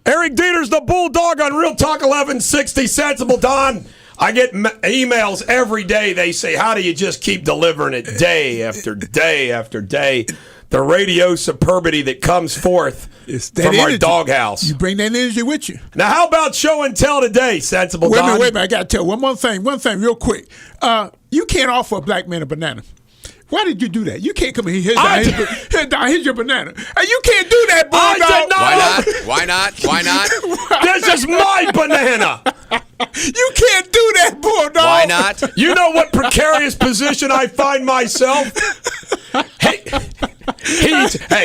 Eric Deters, the Bulldog on Real Talk 1160 Sensible Don. I get emails every day. They say, how do you just keep delivering it day after day after day? The radio superbity that comes forth from our doghouse. You bring that energy with you. Now, how about show and tell today, Sensible Don? Wait a minute. I got to tell one thing real quick. You can't offer a black man a banana. Why did you do that? You can't come in here. Here's your banana. And you can't do that, Bulldog. Why not? This is my banana. You can't do that, Bulldog. Why not? You know what precarious position I find myself? Hey,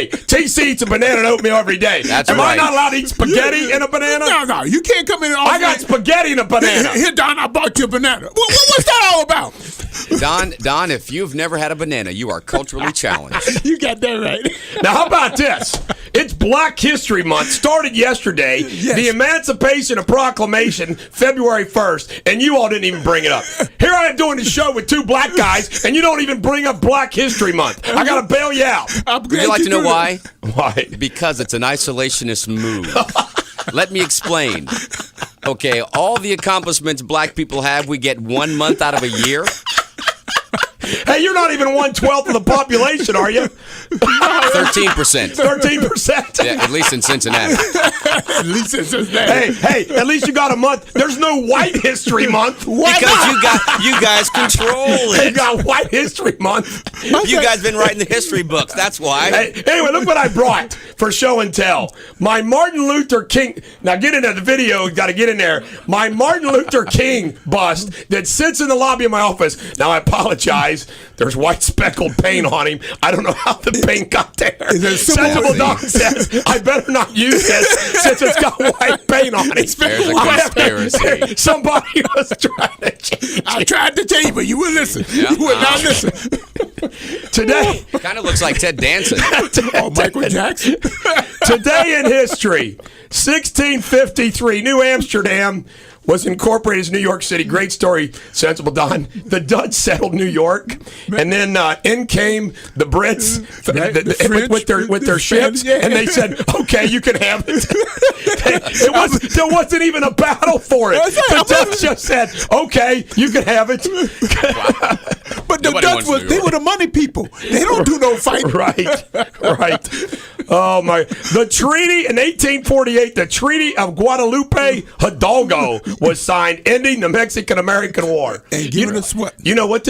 TC eats a banana and oatmeal every day. That's Am right. I not allowed to eat spaghetti in a banana? No. You can't come in and offer. I got spaghetti in a banana. Here, Don, I bought you a banana. What's that all about? Don, if you've never had a banana, you are culturally challenged. You got that right. Now, how about this? It's Black History Month. Started yesterday. Yes. The Emancipation of Proclamation, February 1st, and you all didn't even bring it up. Here I am doing the show with two black guys, and you don't even bring up Black History Month. I got to bail you out. Would you like to know why? Why? Because it's an isolationist move. Let me explain. Okay, all the accomplishments black people have, we get 1 month out of a year. Hey, you're not even 1/12 of the population, are you? 13%. 13%? Yeah, at least in Cincinnati. At least it's just that. Hey, at least you got a month. There's no White History Month. Because you guys control You it. got White History Month. You guys been writing the history books. That's why. Hey, anyway, look what I brought for show and tell. My Martin Luther King. Now get into the video. Got to get in there. My Martin Luther King bust that sits in the lobby of my office. Now I apologize. There's white speckled paint on him. I don't know how the paint got there. Sensible Dog says I better not use this since it's got white paint on it. There's a conspiracy. Somebody was trying to change. I tried to tell you, but you wouldn't listen. Yeah. You would not listen. Today, Kind of looks like Ted Danson. Michael Jackson. Today in history, 1653, New Amsterdam was incorporated as New York City. Great story, Sensible Don. The Dutch settled New York, and then in came the Brits with their ships, and they said, "Okay, you can have it." There wasn't even a battle for it. The Dutch just said, "Okay, you can have it." But the Dutch were the money people. They don't do no fighting. Right. Oh my! The treaty in 1848, the Treaty of Guadalupe Hidalgo was signed, ending the Mexican-American War. And giving us what? You know what?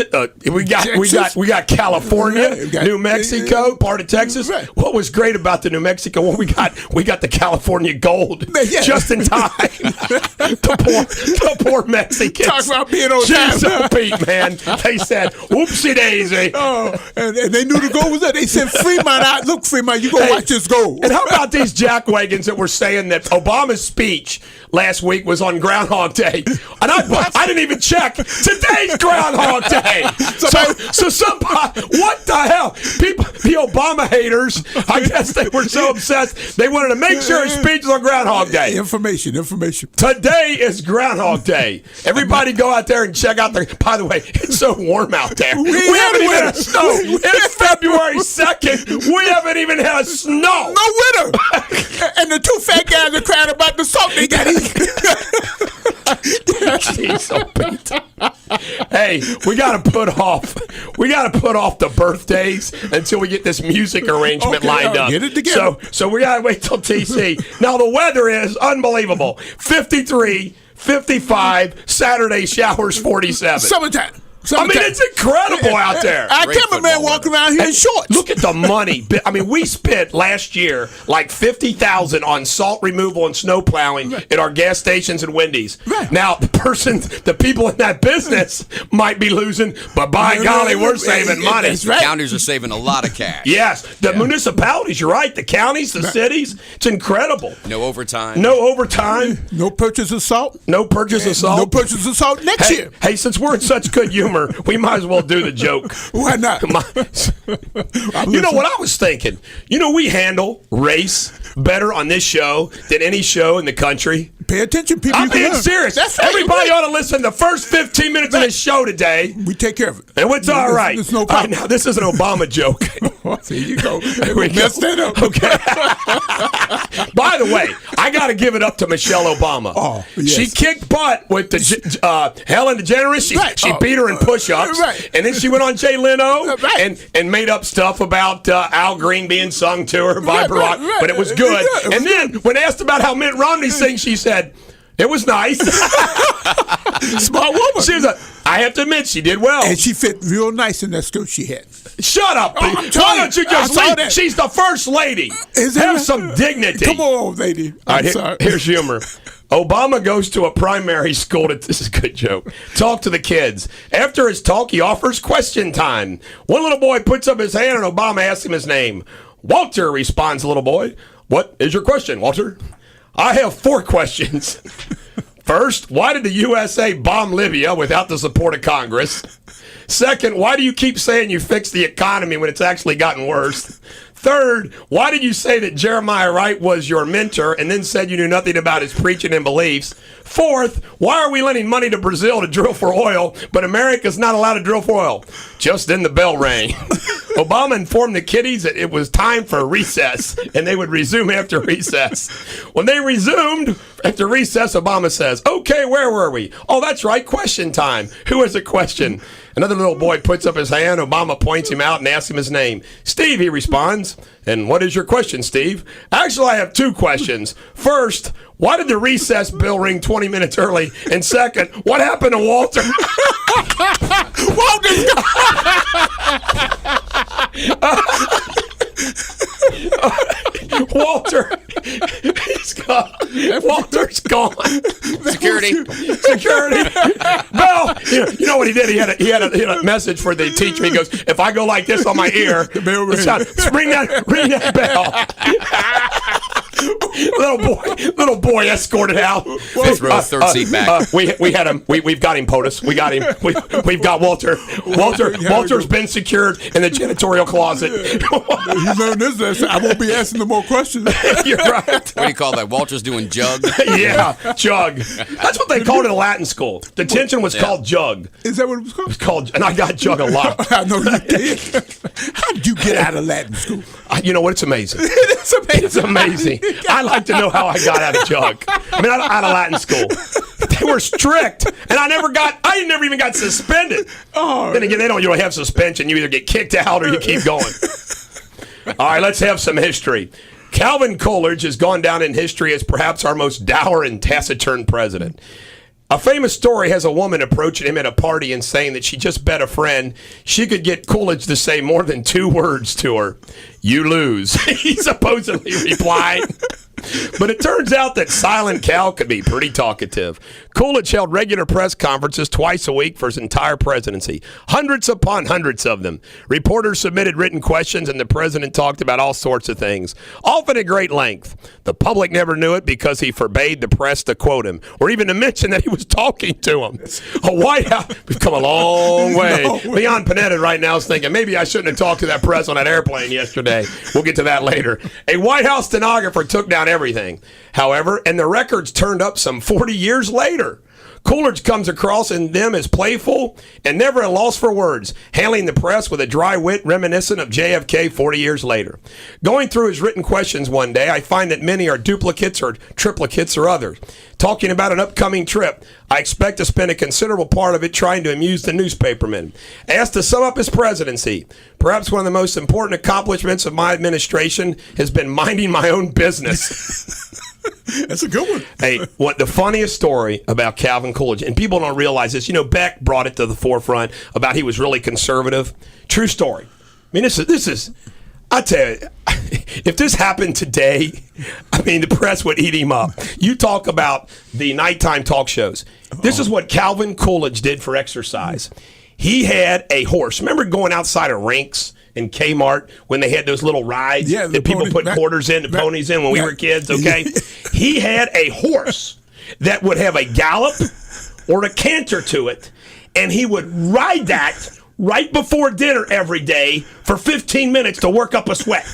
We got California, New Mexico, part of Texas. Right. What was great about the New Mexico one? We got the California gold just in time. the poor Mexicans. Talk about being on time. So beat, man. They said, "Whoopsie daisy." Oh, and they knew the goal was there. They said, "Fremont out. Look, Fremont, you go watch this goal." And how about these jackwagons that were saying that Obama's speech last week was on Groundhog Day? And I didn't even check. Today's Groundhog Day. So somebody, what the hell? People, the Obama haters, I guess they were so obsessed, they wanted to make sure his speech was on Groundhog Day. Information. Today is Groundhog Day. Everybody go out there and check out by the way, it's so warm out there. We haven't even had snow. It's February 2nd. We haven't even had snow. No winter. And the two fat guys are crying about the salt they got eaten. Hey, we got to put off the birthdays until we get this music arrangement lined up. Get it together. So we got to wait till TC. Now the weather is unbelievable. 53, 55, Saturday showers 47. Summertime. I mean, it's incredible out there. Our cameraman walking around here in shorts. Look at the money. I mean, we spent last year like $50,000 on salt removal and snow plowing at our gas stations and Wendy's. Right. Now, the people in that business might be losing, but by golly, we're saving money. That's right. Counties are saving a lot of cash. Yes, the municipalities. You're right. The counties, the cities. It's incredible. No overtime. No overtime. No purchase of salt. No purchase of salt. No purchase of salt next year. Hey, since we're in such good humor, we might as well do the joke. Why not? You know what I was thinking? We handle race, better on this show than any show in the country? Pay attention, people. I'm being serious. Everybody ought to listen to the first 15 minutes of this show today. We take care of it. And it's all right. It's no All right, problem. now, this is an Obama joke. There you go. We Messed that up. Okay. By the way, I got to give it up to Michelle Obama. Oh, yes. She kicked butt with the Helen DeGeneres. She beat her in push-ups. Right. And then she went on Jay Leno Right. and made up stuff about Al Green being sung to her by Right, Barack. right. But it was good. Yeah, it was and then when asked about how Mitt Romney sings, she said, it was nice. Smart woman. She was I have to admit, she did well. And she fit real nice in that skirt she had. Shut up. I'm Why telling don't you you, I just saw leave? that. She's the first lady. Is Have it? some dignity. Come on, lady. All I'm right, sorry. here's humor. Obama goes to a primary school to, this is a good joke, talk to the kids. After his talk, he offers question time. One little boy puts up his hand and Obama asks him his name. Walter, responds the little boy. What is your question, Walter? I have 4 questions. First, why did the USA bomb Libya without the support of Congress? Second, why do you keep saying you fixed the economy when it's actually gotten worse? Third, why did you say that Jeremiah Wright was your mentor and then said you knew nothing about his preaching and beliefs? Fourth, why are we lending money to Brazil to drill for oil, but America's not allowed to drill for oil? Just then the bell rang. Obama informed the kiddies that it was time for recess, and they would resume after recess. When they resumed after recess, Obama says, okay, where were we? Oh, that's right, question time. Who has a question? Another little boy puts up his hand. Obama points him out and asks him his name. Steve, he responds. And what is your question, Steve? Actually, I have 2 questions. First, why did the recess bell ring 20 minutes early? And second, what happened to Walter? Walter, he's gone. Walter's gone. Security. Bell. You know what he did? He had a message for the teacher. He goes, "If I go like this on my ear, the bell rings. ring that bell." little boy escorted out. Let's row third seat back. We had him. We've got him, POTUS. We got him. We've got Walter. Walter's been secured in the janitorial closet. You learned this lesson. I won't be asking no more questions. You're right. What do you call that? Walter's doing jug? Yeah, jug. That's what they called it in Latin school. Detention was called jug. Is that what it was called? It's called, and I got jug a lot. I know you did. How did you get out of Latin school? You know what? It's amazing. It's amazing. It's amazing. I like to know how I got out of jug. I mean, out of Latin school. They were strict, and I never even got suspended. Oh, then again, they don't have suspension. You either get kicked out or you keep going. All right, let's have some history. Calvin Coolidge has gone down in history as perhaps our most dour and taciturn president. A famous story has a woman approaching him at a party and saying that she just bet a friend she could get Coolidge to say more than 2 words to her. You lose, he supposedly replied. But it turns out that Silent Cal could be pretty talkative. Coolidge held regular press conferences twice a week for his entire presidency. Hundreds upon hundreds of them. Reporters submitted written questions and the president talked about all sorts of things, often at great length. The public never knew it because he forbade the press to quote him or even to mention that he was talking to him. A White House, we've come a long way. Leon Panetta right now is thinking, maybe I shouldn't have talked to that press on that airplane yesterday. We'll get to that later. A White House stenographer took down everything, however, and the records turned up some 40 years later. Coolidge comes across in them as playful and never at a loss for words, handling the press with a dry wit reminiscent of JFK 40 years later. Going through his written questions one day, I find that many are duplicates or triplicates or others. Talking about an upcoming trip, I expect to spend a considerable part of it trying to amuse the newspapermen. Asked to sum up his presidency, perhaps one of the most important accomplishments of my administration has been minding my own business. That's a good one. Hey, what the funniest story about Calvin Coolidge, and people don't realize this, Beck brought it to the forefront about he was really conservative. True story. I mean, this is, I tell you, if this happened today, I mean, the press would eat him up. You talk about the nighttime talk shows. This is what Calvin Coolidge did for exercise. He had a horse. Remember going outside of rinks in Kmart when they had those little rides that people put quarters in, the ponies in when we were kids, okay? He had a horse that would have a gallop or a canter to it, and he would ride that right before dinner every day for 15 minutes to work up a sweat.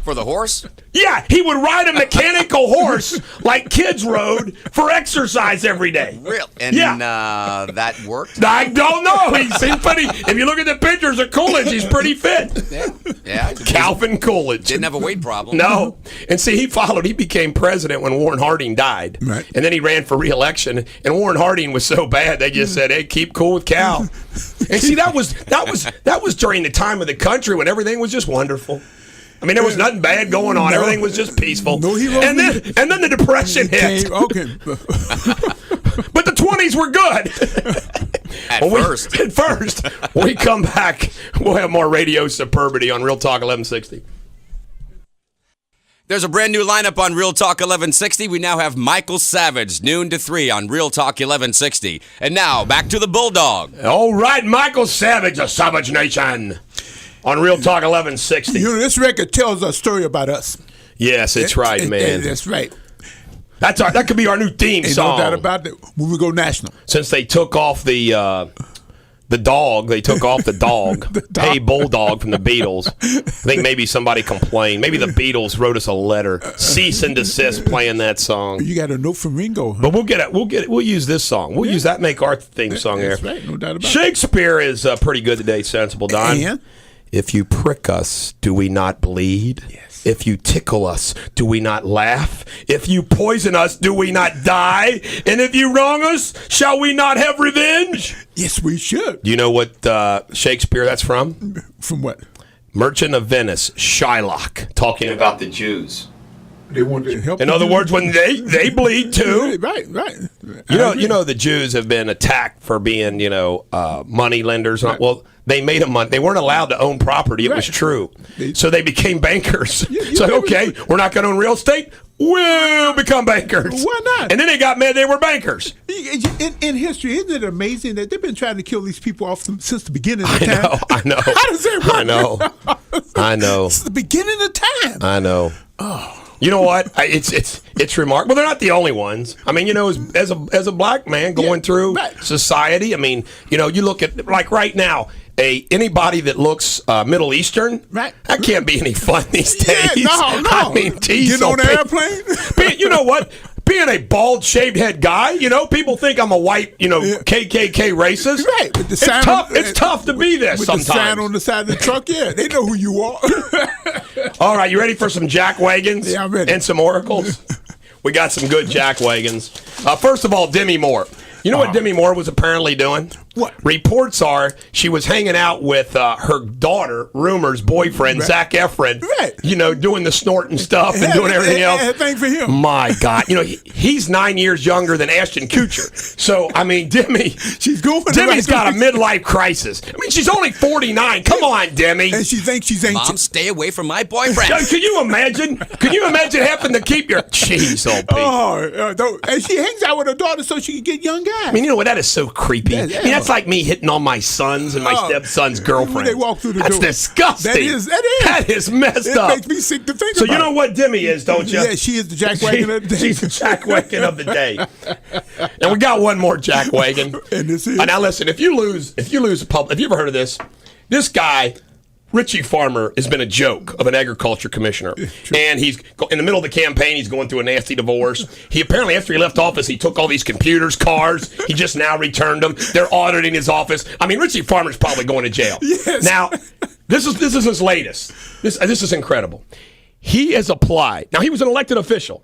For the horse? Yeah, he would ride a mechanical horse like kids rode for exercise every day. Real? And that worked? I don't know. He seemed pretty. If you look at the pictures of Coolidge, he's pretty fit. Yeah. Calvin Coolidge. Didn't have a weight problem. No. And see, he became president when Warren Harding died. Right. And then he ran for re-election. And Warren Harding was so bad, they just said, hey, keep cool with Cal. And see, that was during the time of the country when everything was just wonderful. I mean, there was nothing bad going on. Everything was just peaceful. No hero. And then the Depression hit. Okay. But the 20s were good. At first. When we come back, we'll have more Radio Superbity on Real Talk 1160. There's a brand new lineup on Real Talk 1160. We now have Michael Savage, noon to 3 on Real Talk 1160. And now, back to the Bulldog. All right, Michael Savage, a Savage Nation. On Real Talk 1160. You know, this record tells a story about us. Yes, it's right, man. That's right. That could be our new theme song. No doubt about it. When we go national. Since they took off the dog, they took off the dog. Hey, Bulldog from the Beatles. I think maybe somebody complained. Maybe the Beatles wrote us a letter, cease and desist playing that song. You got a note from Ringo. Huh? But we'll use this song. We'll use that. Make our theme song That's there. right, no doubt about it. Shakespeare is pretty good today, Sensible Don. And? If you prick us, do we not bleed? Yes. If you tickle us, do we not laugh? If you poison us, do we not die? And if you wrong us, shall we not have revenge? Yes, we should. Do you know what Shakespeare that's from? From what? Merchant of Venice, Shylock, talking about the Jews. They want to help. In other words, when they bleed too. Right. You know the Jews have been attacked for being, money lenders. Right. Well, they made them money. They weren't allowed to own property. It was true. So they became bankers. So, okay, we're not going to own real estate. We'll become bankers. Why not? And then they got mad they were bankers. In history, isn't it amazing that they've been trying to kill these people off since the beginning of time? I know. How does that work? I know. Since the beginning of time. I know. Oh. You know what? It's remarkable. They're not the only ones. I mean, as a black man going through society, I mean, you look at, like right now, anybody that looks Middle Eastern, right? That can't be any fun these days. Yeah, no. I mean, get on the airplane. You know what? Being a bald, shaved head guy, people think I'm a white, KKK racist. Right. With the sign it's tough to be this with sometimes. The sign on the side of the truck, they know who you are. All right, you ready for some jack wagons? Yeah, I'm ready. And some oracles? We got some good jack wagons. First of all, Demi Moore. You know what Demi Moore was apparently doing? What? Reports are she was hanging out with her daughter, rumors, boyfriend, Zac Efron. Right. Doing the snorting stuff and doing everything else. Thing for him. My God. He's 9 years younger than Ashton Kutcher. So, I mean, Demi's got a midlife crisis. I mean, she's only 49. Come on, Demi. And she thinks she's ancient. Mom, stay away from my boyfriend. Can you imagine? Having to keep your... Jeez, old Pete. And she hangs out with her daughter so she can get young guys. I mean, that is so creepy. I mean, that's like me hitting on my sons and my stepson's girlfriend. When they walk through the door. That's disgusting. That is messed up. It makes me sick to think about. So you know what Demi is, don't you? Yeah, she is the jackwagon of the day. She's the jackwagon of the day. And we got one more jackwagon. And this is. Now listen, if you lose a pub, have you ever heard of this? This guy, Richie Farmer, has been a joke of an agriculture commissioner. And he's in the middle of the campaign, he's going through a nasty divorce. He apparently, after he left office, he took all these computers, cars. He just now returned them. They're auditing his office. I mean, Richie Farmer's probably going to jail. Yes. Now, this is his latest. This is incredible. He has applied. Now, he was an elected official.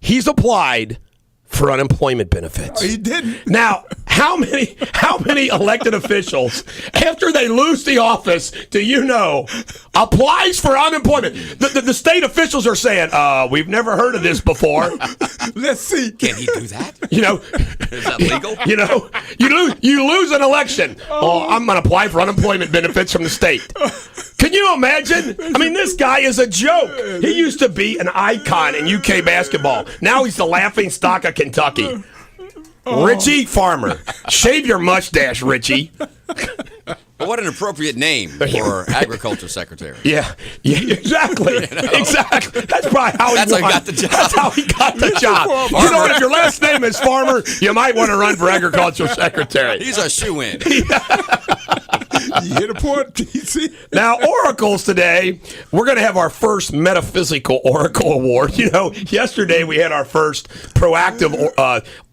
He's applied for unemployment benefits. Oh, he didn't. Now, how many elected officials, after they lose the office, applies for unemployment? The state officials are saying, we've never heard of this before. Let's see. Can he do that? Is that legal? You lose an election. I'm going to apply for unemployment benefits from the state. Can you imagine? I mean, this guy is a joke. He used to be an icon in UK basketball. Now he's the laughing stock of Kentucky. Richie Farmer. Shave your mustache, Richie. What an appropriate name for agriculture secretary. Yeah, exactly. Exactly. That's probably how he got the job. That's how he got the job. If your last name is Farmer, you might want to run for agriculture secretary. He's a shoo-in. You hear the point, TC? Now, oracles today, we're going to have our first metaphysical oracle award. You know, yesterday we had our first proactive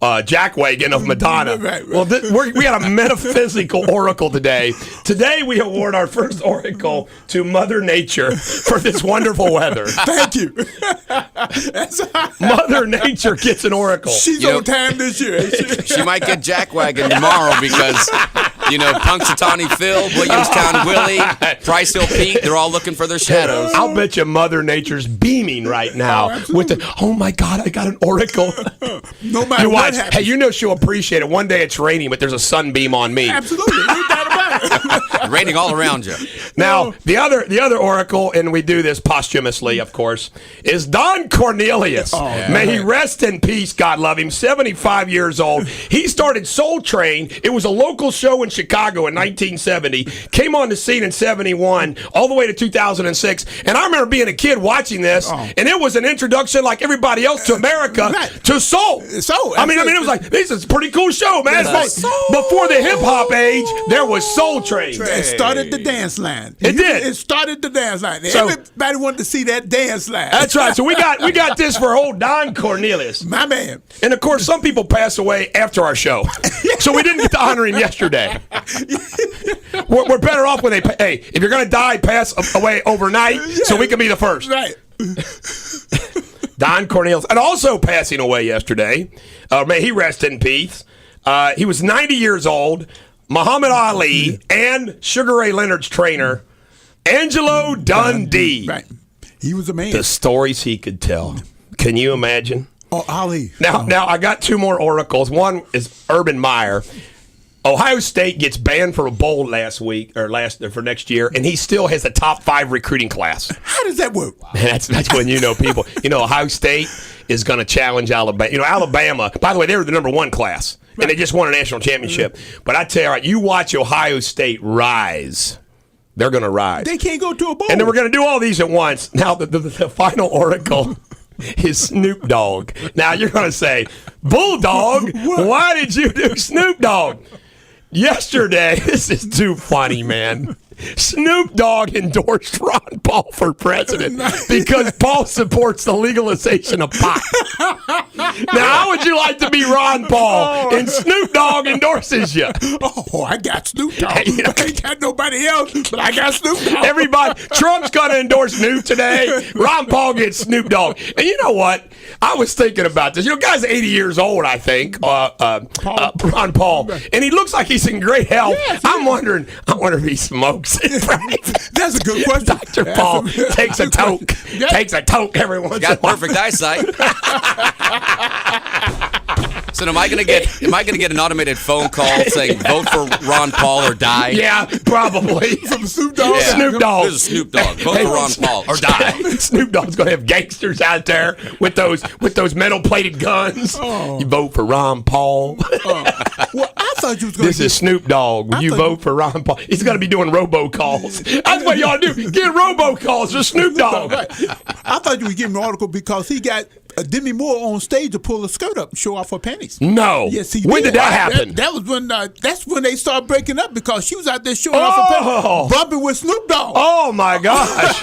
jackwagon of Madonna. Right. Well, we got a metaphysical oracle today. Today we award our first oracle to Mother Nature for this wonderful weather. Thank you. Mother Nature gets an oracle. She's on time this year. Ain't she? She might get jackwagon tomorrow because, you know, Punxsutawney Phil, Williamstown Willie, Price Hill Pete, they're all looking for their shadows. I'll bet you Mother Nature's beaming right now with the, oh my God, I got an oracle. No matter You what watch. happens. Hey, you know she'll appreciate it. One day it's raining, but there's a sunbeam on me. Absolutely. Ain't that about it? Raining all around you. Now, the other oracle, and we do this posthumously, of course, is Don Cornelius. May he rest in peace, God love him, 75 years old. He started Soul Train. It was a local show in Chicago in 1970. Came on the scene in 71, all the way to 2006. And I remember being a kid watching this, and it was an introduction like everybody else to America to soul. I mean, it was like, this is a pretty cool show, man. It's like, before the hip-hop age, there was Soul Train. It started the dance line. It did. It started the dance line. So- Everybody wanted to see that dance line. That's right. So we got this for old Don Cornelius. My man. And of course, some people pass away after our show, so we didn't get to honor him yesterday. We're better off when they. Hey, if you're gonna die, pass away overnight, so we can be the first. Right. Don Cornelius, and also passing away yesterday. May he rest in peace. He was 90 years old. Muhammad Ali and Sugar Ray Leonard's trainer, Angelo Dundee. Right. He was a man. The stories he could tell. Can you imagine? Oh, Ali. Now I got two more oracles. One is Urban Meyer. Ohio State gets banned from a bowl for next year, and he still has a top 5 recruiting class. How does that work? Man, that's when you know people. You know, Ohio State is going to challenge Alabama. You know, Alabama. By the way, they were the number 1 class, and they just won a national championship. But I tell you, you watch Ohio State rise. They're going to rise. They can't go to a bowl. And then we're going to do all these at once. Now, the final oracle is Snoop Dogg. Now, you're going to say, Bulldog, why did you do Snoop Dogg? Yesterday, this is too funny, man. Snoop Dogg endorsed Ron Paul for president because Paul supports the legalization of pot. Now, how would you like to be Ron Paul and Snoop Dogg endorses you? Oh, I got Snoop Dogg. I ain't got nobody else, but I got Snoop Dogg. Everybody, Trump's going to endorse Snoop today. Ron Paul gets Snoop Dogg. And you know what? I was thinking about this. You know, guy's 80 years old, I think, Ron Paul. And he looks like he's in great health. Yes, I wonder if he smokes. That's a good question. Dr. Paul takes a toke. Yeah. Takes a toke every once in a Got while. perfect eyesight. So am I gonna get an automated phone call saying vote for Ron Paul or die? Yeah, probably. From Snoop Dogg? Yeah. Snoop Dogg. This is Snoop Dogg. Vote for Ron Paul or die. Snoop Dogg's gonna have gangsters out there with those metal plated guns. You vote for Ron Paul. Well, I thought you was going This is Snoop Dogg. Will you vote for Ron Paul? He's gonna be doing robocalls. That's what y'all do. Get robocalls for Snoop Dogg. Right. I thought you were giving an article because he got Demi Moore on stage to pull a skirt up and show off her panties. No. Yes, he When did that happen? That was when. That's when they started breaking up because she was out there showing off her panties, bumping with Snoop Dogg. Oh my gosh.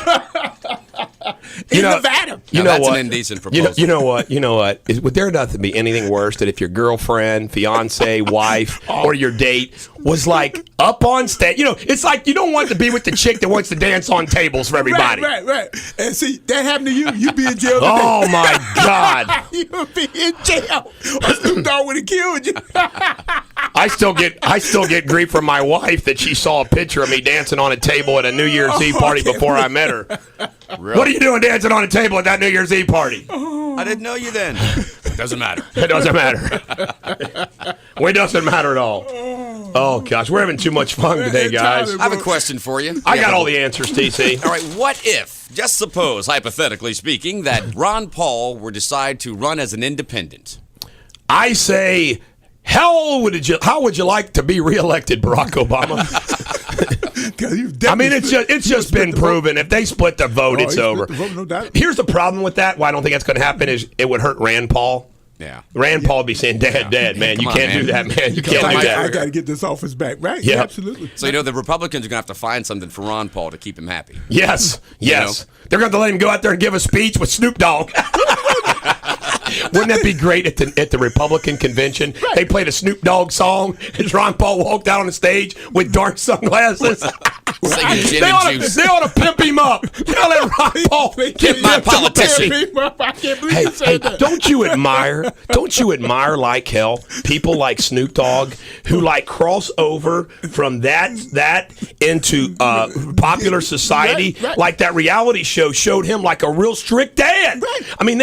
in Nevada. You know Now, that's what? an indecent proposal. You know what? Would there not be anything worse than if your girlfriend, fiance, wife, or your date was like up on stage? You know, it's like you don't want to be with the chick that wants to dance on tables for everybody. Right. And see, that happened to you. You'd be in jail today. Oh my God. You would be in jail. Or Snoop Dogg would have killed you. I still get grief from my wife that she saw a picture of me dancing on a table at a New Year's Eve party before I met her. Really? What are you doing dancing on a table at that New Year's Eve party? I didn't know you then. Doesn't matter. It doesn't matter. It doesn't matter at all. Oh gosh, we're having too much fun today, guys. I have a question for you. I got all the answers, TC. All right, what if, just suppose, hypothetically speaking, that Ron Paul were decide to run as an independent? I say, how would you like to be reelected, Barack Obama? I mean, it's just been proven. If they split the vote, it's over. No doubt. Here's the problem with that. Why I don't think that's going to happen is it would hurt Rand Paul. Yeah. Rand Paul be saying, Dad, man, you Come on, can't do that, man. You can't do I that. got to get this office back. Right? Yeah. Absolutely. So, the Republicans are going to have to find something for Ron Paul to keep him happy. Yes. They're going to let him go out there and give a speech with Snoop Dogg. Wouldn't that be great at the Republican convention? Right. They played a Snoop Dogg song as Ron Paul walked out on the stage with dark sunglasses. They ought to pimp him up. They ought to let Ron Paul get my politician. I can't believe you said that. Don't you admire like hell people like Snoop Dogg who like cross over from that into popular society? Right. Like that reality show showed him like a real strict dad. Right. I mean,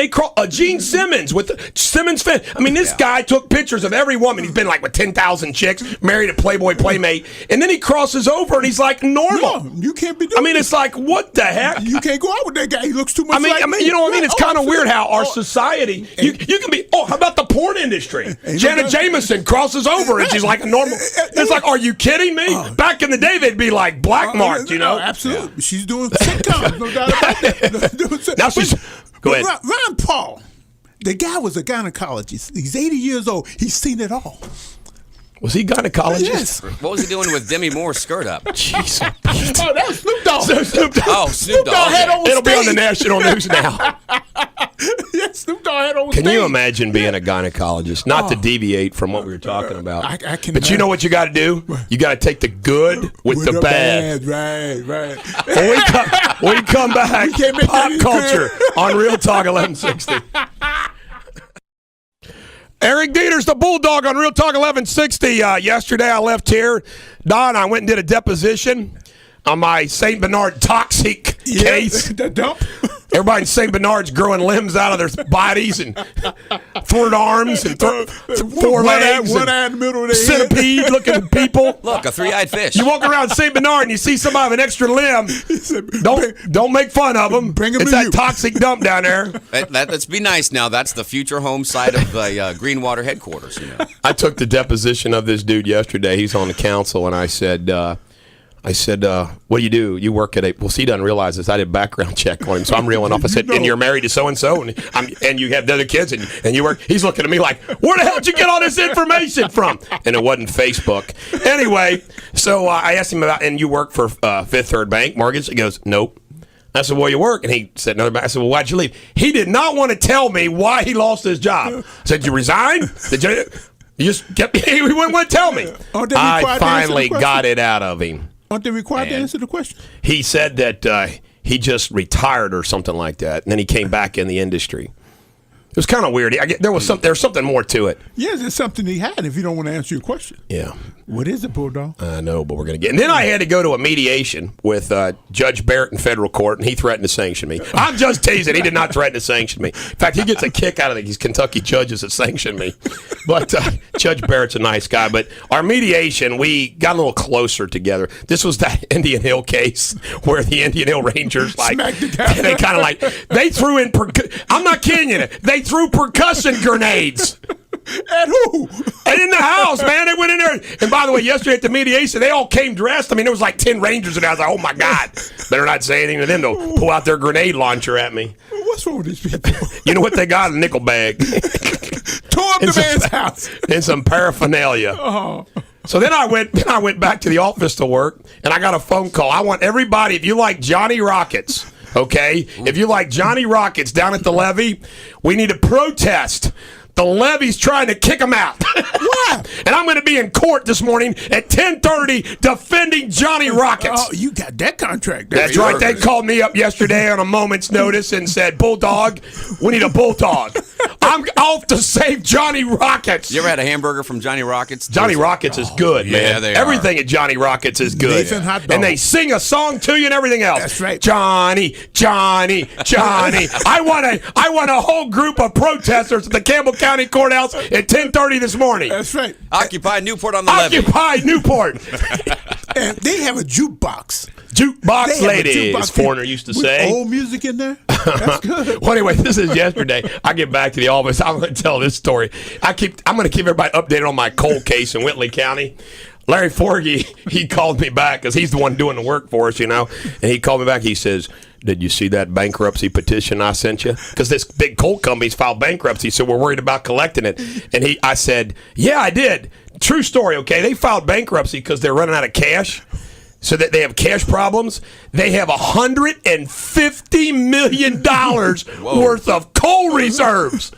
Gene Simmons with Simmons fan. I mean, this guy took pictures of every woman. He's been like with 10,000 chicks, married a Playboy playmate, and then he crosses over and he's like normal. No, you can't be doing it's like, what the heck? You can't go out with that guy. He looks too much like you know what I mean? It's kind of weird how our society, you can be, how about the porn industry? Janet Jameson crosses over and she's like a normal. It's like, are you kidding me? Back in the day, they'd be like black marked, absolutely. Yeah. She's doing sitcoms, no doubt about that. Now she's, go ahead. Ron Paul, the guy was a gynecologist. He's 80 years old. He's seen it all. Was he gynecologist? Yes. What was he doing with Demi Moore's skirt up? Jeez. Oh, that was Snoop Dogg. Snoop Dogg. Oh, Snoop Dogg. It'll be on the national news now. Yes, Snoop Dogg had on Can stage. you imagine being a gynecologist? Not to deviate from what we were talking about. I can but you know what you got to do? You got to take the good with the bad. Right. When we come back, pop culture on Real Talk 1160. Eric Deters, the Bulldog on Real Talk 1160. Yesterday I left here. Don, I went and did a deposition on my St. Bernard toxic case. The dump. Everybody in St. Bernard's growing limbs out of their bodies and 4 arms and 4 legs. One eye in the middle of their centipede-looking people. Look, a 3-eyed fish. You walk around St. Bernard and you see somebody with an extra limb. Don't make fun of them. It's that toxic dump down there. Let's be nice now. That's the future home site of the Greenwater headquarters. I took the deposition of this dude yesterday. He's on the council, and I said, what do you do? You work at well, he doesn't realize this. I did a background check on him, so I'm reeling off. I said, and you're married to so-and-so, and you have the other kids, and you work. He's looking at me like, where the hell did you get all this information from? And it wasn't Facebook. Anyway, so I asked him about, and you work for Fifth Third Bank Mortgage? He goes, nope. I said, well, you work? And he said, another bank. I said, well, why'd you leave? He did not want to tell me why he lost his job. I said, you resign? Did you just kept, he wouldn't want to tell me. I finally got it out of him. Aren't they required to answer the question? He said that he just retired or something like that, and then he came back in the industry. It was kind of weird. There was something more to it. Yes, there's something he had if you don't want to answer your question. Yeah. What is it, Bulldog? I know, but we're going to get. And then I had to go to a mediation with Judge Barrett in federal court, and he threatened to sanction me. I'm just teasing. He did not threaten to sanction me. In fact, he gets a kick out of these Kentucky judges that sanction me. But Judge Barrett's a nice guy. But our mediation, we got a little closer together. This was that Indian Hill case where the Indian Hill Rangers, they kind of they threw in. I'm not kidding you. They threw percussion grenades. At who? And in the house, man. They went in there. And by the way, yesterday at the mediation, they all came dressed. I mean, there was like 10 Rangers in there. I was like, oh, my God. Better not say anything to them. They'll pull out their grenade launcher at me. What's wrong with these people? You know what they got? A nickel bag. Tore up the man's house. And some paraphernalia. Oh. So then I went back to the office to work, and I got a phone call. I want everybody, if you like Johnny Rockets, okay? If you like Johnny Rockets down at the levee, we need to protest. The levee's trying to kick him out. Why? And I'm going to be in court this morning at 10:30 defending Johnny Rockets. Oh, you got that contract. That's right. They called me up yesterday on a moment's notice and said, Bulldog, we need a Bulldog. I'm off to save Johnny Rockets. You ever had a hamburger from Johnny Rockets? Johnny Rockets is good, man. Yeah, they Everything at Johnny Rockets is good. Nathan hot dog. And they sing a song to you and everything else. That's right. Johnny. I want a whole group of protesters at the Campbell County Courthouse at 10:30 this morning. That's right. Occupy Newport on the levee. Occupy Newport. And they have a jukebox. Jukebox ladies, Foreigner used to say. Old music in there. That's good. Well, anyway, this is yesterday. I get back to the office. I'm going to tell this story. I'm going to keep everybody updated on my cold case in Whitley County. Larry Forgy, he called me back because he's the one doing the work for us, And he called me back. He says, did you see that bankruptcy petition I sent you? Because this big coal company's filed bankruptcy, so we're worried about collecting it. And I said, yeah, I did. True story, okay? They filed bankruptcy because they're running out of cash, so that they have cash problems. They have $150 million worth of coal reserves.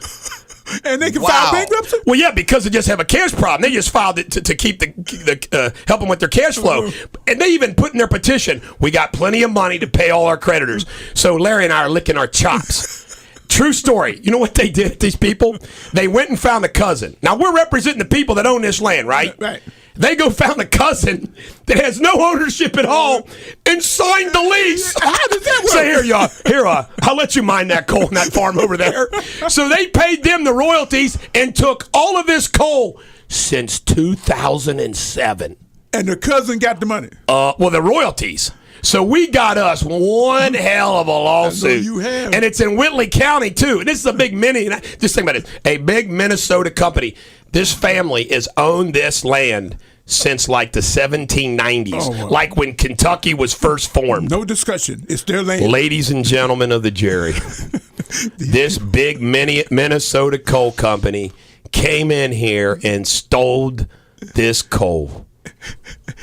And they can file bankruptcy? Well, yeah, because they just have a cash problem. They just filed it to keep help them with their cash flow. And they even put in their petition, we got plenty of money to pay all our creditors. So Larry and I are licking our chops. True story. You know what they did, these people? They went and found a cousin. Now, we're representing the people that own this land, right? Right. They go found a cousin that has no ownership at all and signed the lease. How does that work? Say, here, y'all. Here, I'll let you mine that coal in that farm over there. So they paid them the royalties and took all of this coal since 2007. And the cousin got the money. Well, the royalties. So we got us one hell of a lawsuit. You have. And it's in Whitley County, too. And this is a big just think about it. A big Minnesota company. This family has owned this land since like the 1790s, wow. like when Kentucky was first formed. No discussion. It's their land. Ladies and gentlemen of the jury, this big Minnesota coal company came in here and stole this coal.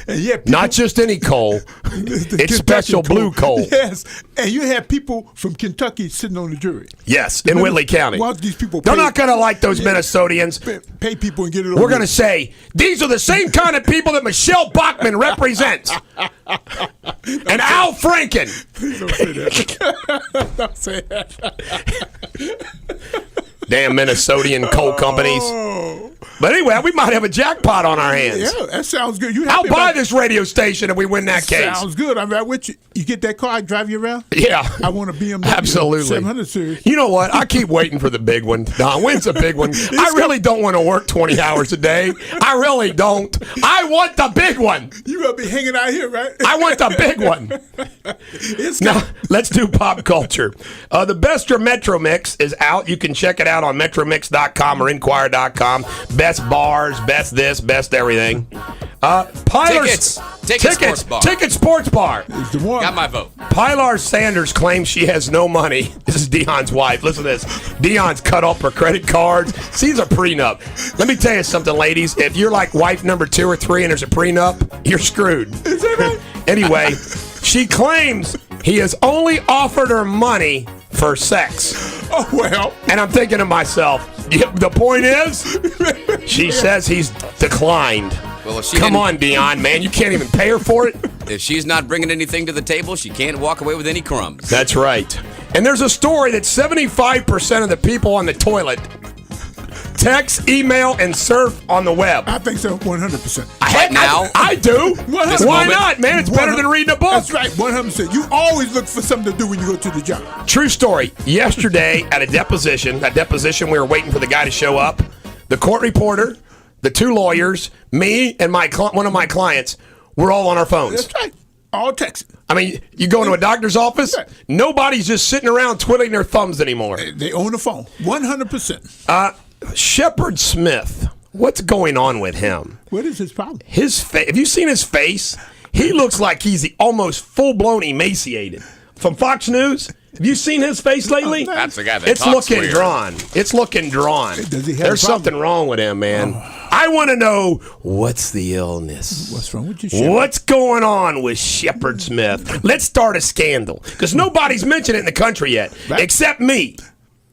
And yeah, not just any coal. It's special blue coal. Yes. And you have people from Kentucky sitting on the jury. Yes, in Whitley County. Well, these people they're not going to like those Minnesotans. Pay people and get it over. We're going to say, these are the same kind of people that Michelle Bachmann represents. And Al Franken. Please don't say that. Don't say that. Damn Minnesotian coal companies. Oh. But anyway, we might have a jackpot on our hands. Yeah, that sounds good. I'll buy this radio station if we win that case. Sounds good. I'm right with you. You get that car, I drive you around? Yeah. I want a BMW. Absolutely. 700 series. You know what? I keep waiting for the big one. Don, when's the big one? I really don't want to work 20 hours a day. I really don't. I want the big one. You're going to be hanging out here, right? I want the big one. Now, let's do pop culture. The Best of Metro Mix is out. You can check it out on metromix.com or inquire.com. Best bars, best this, best everything. Ticket Sports Bar. It's the one. Got my vote. Pilar Sanders claims she has no money. This is Dion's wife. Listen to this. Dion's cut off her credit cards. She's a prenup. Let me tell you something, ladies. If you're like wife number 2 or 3 and there's a prenup, you're screwed. Is that right? Anyway, she claims he has only offered her money for sex. Oh, well. And I'm thinking to myself, the point is, she says he's declined. Well, if Come on, Dion, man. You can't even pay her for it. If she's not bringing anything to the table, she can't walk away with any crumbs. That's right. And there's a story that 75% of the people on the toilet text, email, and surf on the web. I think so, 100%. Right now? I do. Why not, man? It's better than reading a book. That's right, 100%. You always look for something to do when you go to the job. True story. Yesterday at a deposition we were waiting for the guy to show up. The court reporter, the 2 lawyers, me, and one of my clients, we're all on our phones. That's right. All texting. I mean, you go into a doctor's office, nobody's just sitting around twiddling their thumbs anymore. They own the phone, 100%. Shepard Smith, what's going on with him? What is his problem? His face. Have you seen his face? He looks like he's almost full-blown emaciated. From Fox News, have you seen his face lately? That's the guy that It's talks looking weird. drawn. It's looking drawn. Does he have There's a problem? something wrong with him, man. I want to know, what's the illness? What's wrong with you, Shepard? What's going on with Shepard Smith? Let's start a scandal. Because nobody's mentioned it in the country yet, except me.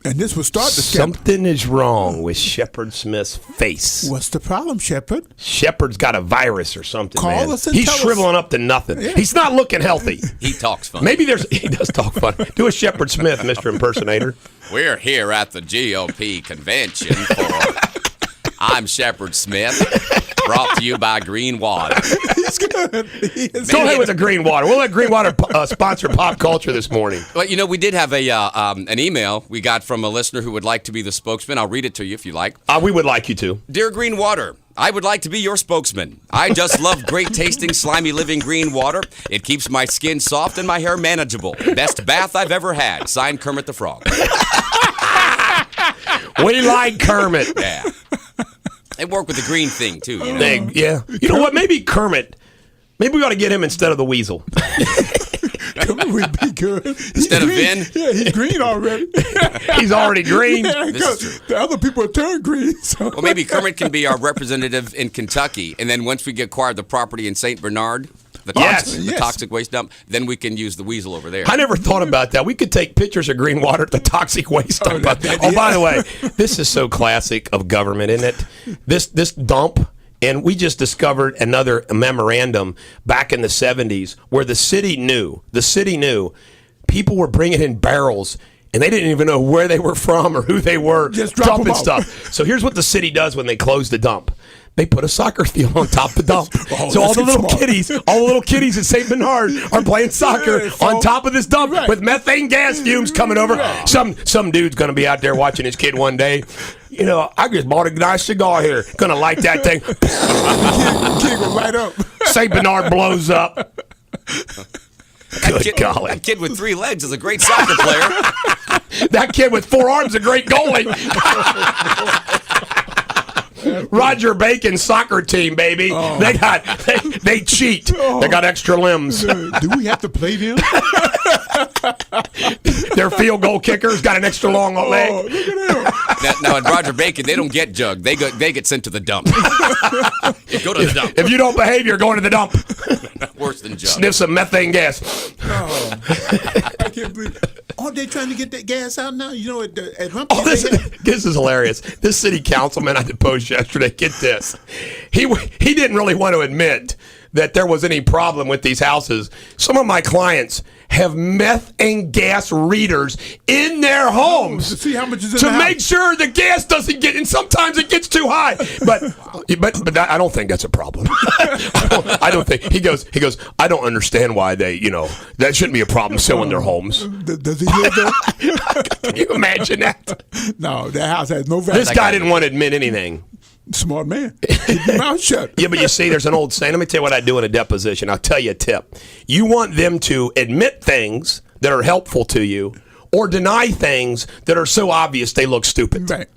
And this will start the scandal. Something is wrong with Shepard Smith's face. What's the problem, Shepard? Shepard's got a virus or something, Call man. us and He's tell us. shriveling up to nothing. Yeah. He's not looking healthy. He talks funny. Maybe he does talk funny. Do a Shepard Smith, Mr. Impersonator. We're here at the GOP convention for I'm Shepard Smith, brought to you by Green Water. He's good. He is Go good. ahead with the Green Water. We'll let Green Water sponsor pop culture this morning. Well, you know, we did have an email we got from a listener who would like to be the spokesman. I'll read it to you if you like. We would like you to. Dear Green Water, I would like to be your spokesman. I just love great tasting, slimy living green water. It keeps my skin soft and my hair manageable. Best bath I've ever had. Signed, Kermit the Frog. We like Kermit. Yeah. They work with the green thing, too. You know? Yeah. You know what? Maybe Kermit. Maybe we ought to get him instead of the weasel. would be good. Instead of Vin? Yeah, he's green already. He's already green. Yeah, This is the other people are turned green. So. Well, maybe Kermit can be our representative in Kentucky, and then once we get acquired the property in St. Bernard, the toxic waste dump, then we can use the weasel over there. I never thought about that. We could take pictures of green water at the toxic waste dump. By the way, this is so classic of government, isn't it? This dump. And we just discovered another memorandum back in the 70s where the city knew people were bringing in barrels and they didn't even know where they were from or who they were, just dumping stuff. So here's what the city does when they close the dump. They put a soccer field on top of the dump. So all the little kiddies at St. Bernard are playing soccer on top of this dump with methane gas fumes coming over. Some dude's going to be out there watching his kid one day. You know, I just bought a nice cigar here. Going to light that thing. Kid will light up. St. Bernard blows up. Good golly. That kid with 3 legs is a great soccer player. That kid with 4 arms is a great goalie. Roger Bacon's soccer team, baby. Oh. They cheat. Oh. They got extra limbs. Do we have to play them? Their field goal kicker's got an extra long leg. Look at him. Now, at Roger Bacon, they don't get jugged. They get sent to the dump. Go to the dump. If you don't behave, you're going to the dump. Worse than jug. Sniff some methane gas. Oh, I can't believe it. Aren't they trying to get that gas out now? You know, at Humpty, this is hilarious. This city councilman I deposed yesterday, get this. He didn't really want to admit that there was any problem with these houses. Some of my clients have methane gas readers in their homes to see how much is in to the house. make sure the gas doesn't get, and sometimes it gets too high. But I don't think that's a problem. I don't think he goes. I don't understand why they, that shouldn't be a problem selling their homes. Does he live there? Can you imagine that? No, that house has no value. This guy didn't want to admit anything. Smart man. Keep your mouth shut. Yeah, but you see, there's an old saying. Let me tell you what I do in a deposition. I'll tell you a tip. You want them to admit things that are helpful to you or deny things that are so obvious they look stupid. Right.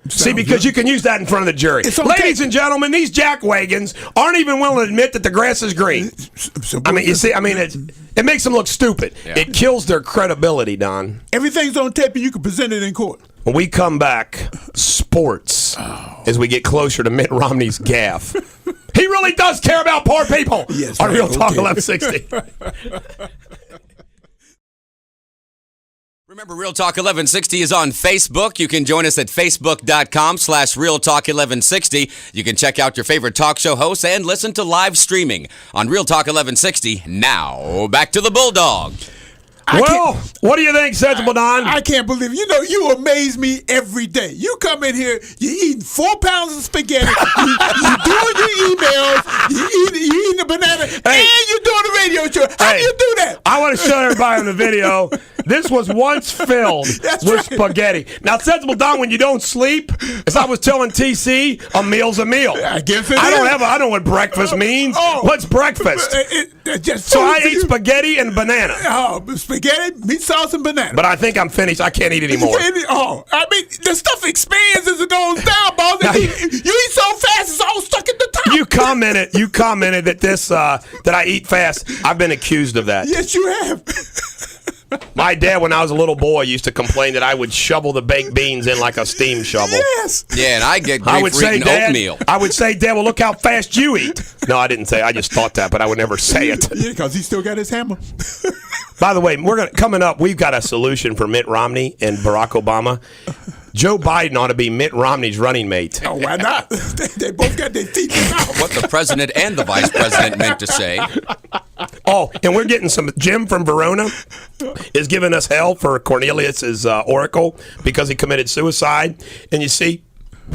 See, because you can use that in front of the jury. Ladies and gentlemen, these jackwagons aren't even willing to admit that the grass is green. It makes them look stupid. Yeah. It kills their credibility, Don. Everything's on tape and you can present it in court. When we come back, sports, as we get closer to Mitt Romney's gaffe. He really does care about poor people. Yes, on Real Talk 1160. Remember, Real Talk 1160 is on Facebook. You can join us at facebook.com/Real Talk 1160. You can check out your favorite talk show hosts and listen to live streaming on Real Talk 1160. Now, back to the Bulldog. What do you think, Sensible Don? I can't believe it. You amaze me every day. You come in here, you're eating 4 pounds of spaghetti, you're doing your emails, you're eating a banana, and you're doing a radio show. How do you do that? I want to show everybody on the video. This was once filled with spaghetti. Now, Sensible Don, when you don't sleep, as I was telling TC, a meal's a meal. I guess it I is. don't know what breakfast means. What's breakfast? So I ate spaghetti and banana. Spaghetti, meat sauce, and banana. But I think I'm finished. I can't eat anymore. The stuff expands as it goes down, boss. You eat so fast, it's all stuck at the top. You commented that that I eat fast. I've been accused of that. Yes, you have. My dad, when I was a little boy, used to complain that I would shovel the baked beans in like a steam shovel. Yes. Yeah, and I get grief for eating oatmeal. I would say, Dad, well, look how fast you eat. No, I didn't say. I just thought that, but I would never say it. Yeah, because he still got his hammer. By the way, coming up, we've got a solution for Mitt Romney and Barack Obama. Joe Biden ought to be Mitt Romney's running mate. Oh, why not? They both got their teeth out. What the president and the vice president meant to say. Oh, and we're getting Jim from Verona is giving us hell for Cornelius's oracle because he committed suicide. And you see,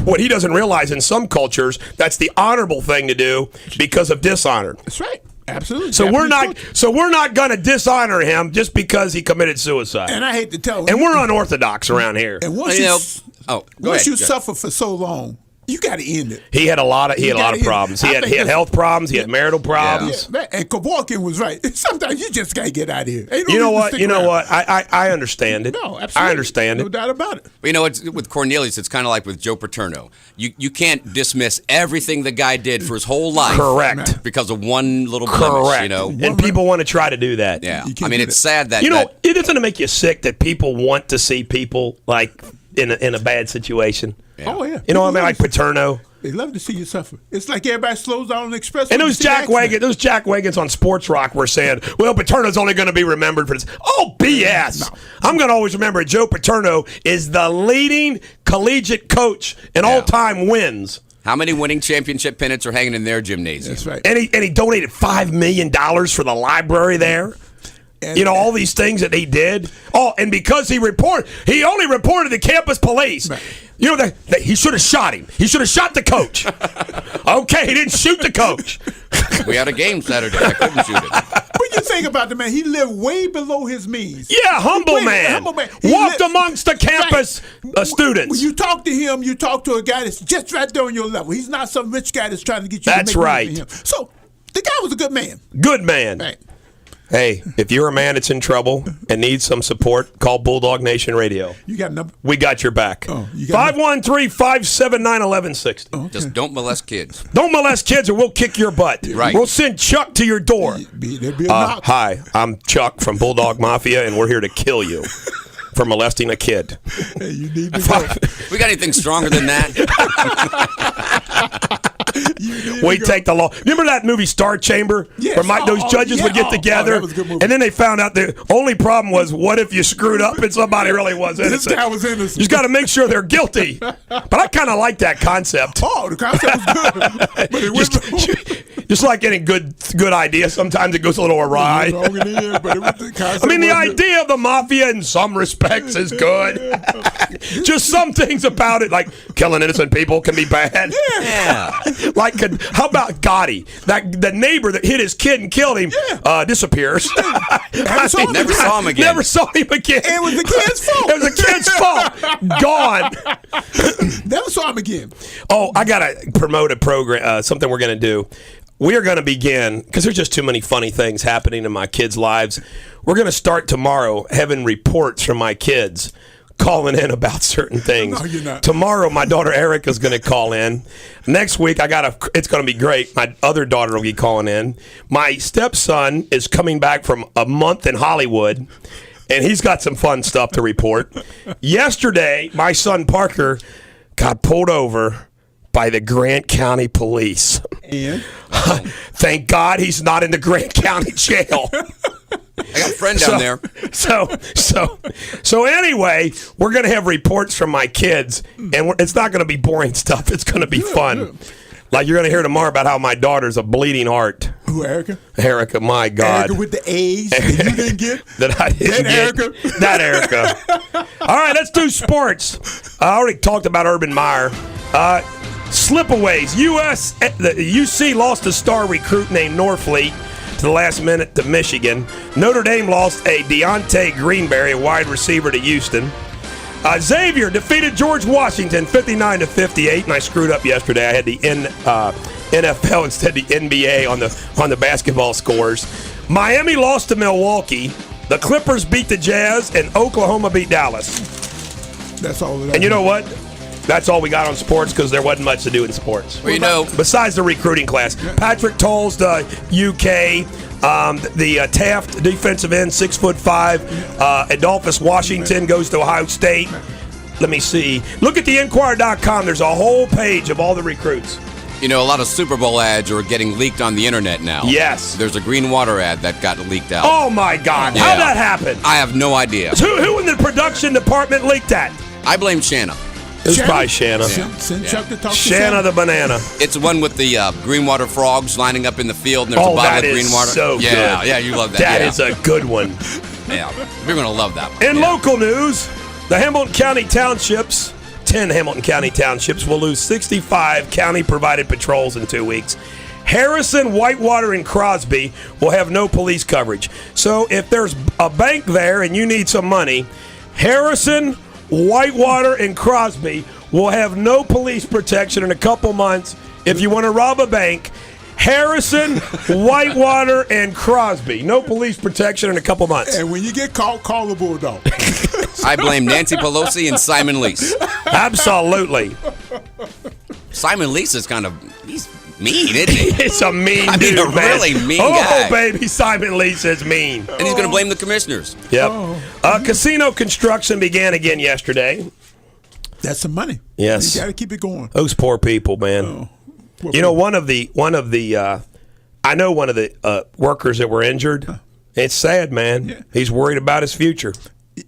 what he doesn't realize in some cultures, that's the honorable thing to do because of dishonor. That's right. Absolutely. So we're not going to dishonor him just because he committed suicide. And I hate to tell you. And we're unorthodox around here. And once you suffer for so long, You got to end it. He had a lot of problems. He had health problems. He had marital problems. Yeah, and Kevorkian was right. Sometimes you just got to get out of here. You know what? I understand it. No, absolutely. I understand it. No doubt about it. But with Cornelius, it's kind of like with Joe Paterno. You can't dismiss everything the guy did for his whole life. Correct. Because of one little blemish, Correct. And people want to try to do that. Yeah. I mean, it's sad that... it doesn't make you sick that people want to see people, like, in a bad situation. Yeah. Oh, yeah. You know what I mean? Like Paterno. They love to see you suffer. It's like everybody slows down on the expressway. And those Jack Wagons on Sports Rock were saying, well, Paterno's only going to be remembered for this. Oh, BS. No. I'm going to always remember Joe Paterno is the leading collegiate coach in all-time wins. How many winning championship pennants are hanging in their gymnasium? That's right. And he donated $5 million for the library there. And, all these things that he did. Oh, and because he only reported the campus police. Right. He should have shot him. He should have shot the coach. Okay, he didn't shoot the coach. We had a game Saturday. I couldn't shoot it. What you think about the man? He lived way below his means. Yeah, humble man. Walked amongst the campus students. When you talk to him, you talk to a guy that's just right there on your level. He's not some rich guy that's trying to get you to make money for him. So the guy was a good man. Good man. Right. Hey, if you're a man that's in trouble and needs some support, call Bulldog Nation Radio. You got a number? We got your back. 513-579-1160. Okay. Just don't molest kids. Don't molest kids or we'll kick your butt. Right. We'll send Chuck to your door. There'd be a knock. Hi, I'm Chuck from Bulldog Mafia, and we're here to kill you for molesting a kid. Hey, you need to go. We got anything stronger than that? We take the law. Remember that movie Star Chamber? Yes. Where those judges would get together, that was a good movie. and then they found out the only problem was, what if you screwed up and somebody really was innocent? This guy was innocent. You just got to make sure they're guilty. But I kind of like that concept. Oh, the concept was good. But it just like any good idea, sometimes it goes a little awry. The idea of the mafia in some respects is good. Just some things about it, like killing innocent people, can be bad. Yeah. Like, how about Gotti? The neighbor that hit his kid and killed him disappears. Never saw him again. Never saw him again. It was the kid's fault. It was the kid's fault. Gone. Never saw him again. Oh, I got to promote a program, something we're going to do. We are going to begin, because there's just too many funny things happening in my kids' lives. We're going to start tomorrow having reports from my kids calling in about certain things. No, you're not. Tomorrow, my daughter Erica's going to call in. Next week, it's going to be great. My other daughter will be calling in. My stepson is coming back from a month in Hollywood, and he's got some fun stuff to report. Yesterday, my son Parker got pulled over by the Grant County Police. And? Thank God he's not in the Grant County jail. I got a friend down there. So anyway, we're going to have reports from my kids, and it's not going to be boring stuff. It's going to be fun. Like you're going to hear tomorrow about how my daughter's a bleeding heart. Who, Erica? Erica, my God. Erica with the A's that you didn't get? That I didn't get. Erica? That Erica. All right, let's do sports. I already talked about Urban Meyer. Slipaways. The UC lost a star recruit named Norfleet to the last minute to Michigan. Notre Dame lost a Deontay Greenberry, a wide receiver, to Houston. Xavier defeated George Washington 59-58, and I screwed up yesterday. I had the NFL instead of the NBA on the basketball scores. Miami lost to Milwaukee. The Clippers beat the Jazz, and Oklahoma beat Dallas. That's all. And you know what? That's all we got on sports, because there wasn't much to do in sports. Well, besides the recruiting class. Patrick Toll's the UK. The Taft defensive end, 6'5". Adolphus Washington goes to Ohio State. Let me see. Look at theinquirer.com. There's a whole page of all the recruits. A lot of Super Bowl ads are getting leaked on the internet now. Yes. There's a Green Water ad that got leaked out. Oh, my God. Yeah. How'd that happen? I have no idea. Who in the production department leaked that? I blame Shanna. It's probably Shanna. Send Chuck to talk to Shanna the banana. It's the one with the green water frogs lining up in the field, and there's a bottle of green water. So good. Yeah, you love that. That is a good one. Yeah, you're going to love that one. In local news, the Hamilton County Townships, 10 Hamilton County Townships, will lose 65 county-provided patrols in 2 weeks. Harrison, Whitewater, and Crosby will have no police coverage. So if there's a bank there and you need some money, Harrison, Whitewater, and Crosby will have no police protection in a couple months if you want to rob a bank. Harrison, Whitewater, and Crosby. No police protection in a couple months. And when you get caught, call the Bulldog. I blame Nancy Pelosi and Simon Lease. Absolutely. Simon Lease is he's mean, isn't he? It's a mean dude, a man. really mean guy. Oh, baby, Simon Lease is mean. And he's going to blame the commissioners. Yep. Casino construction began again yesterday. That's some money. Yes. You got to keep it going. Those poor people, man. You know, one of the workers that were injured. It's sad, man. Yeah. He's worried about his future.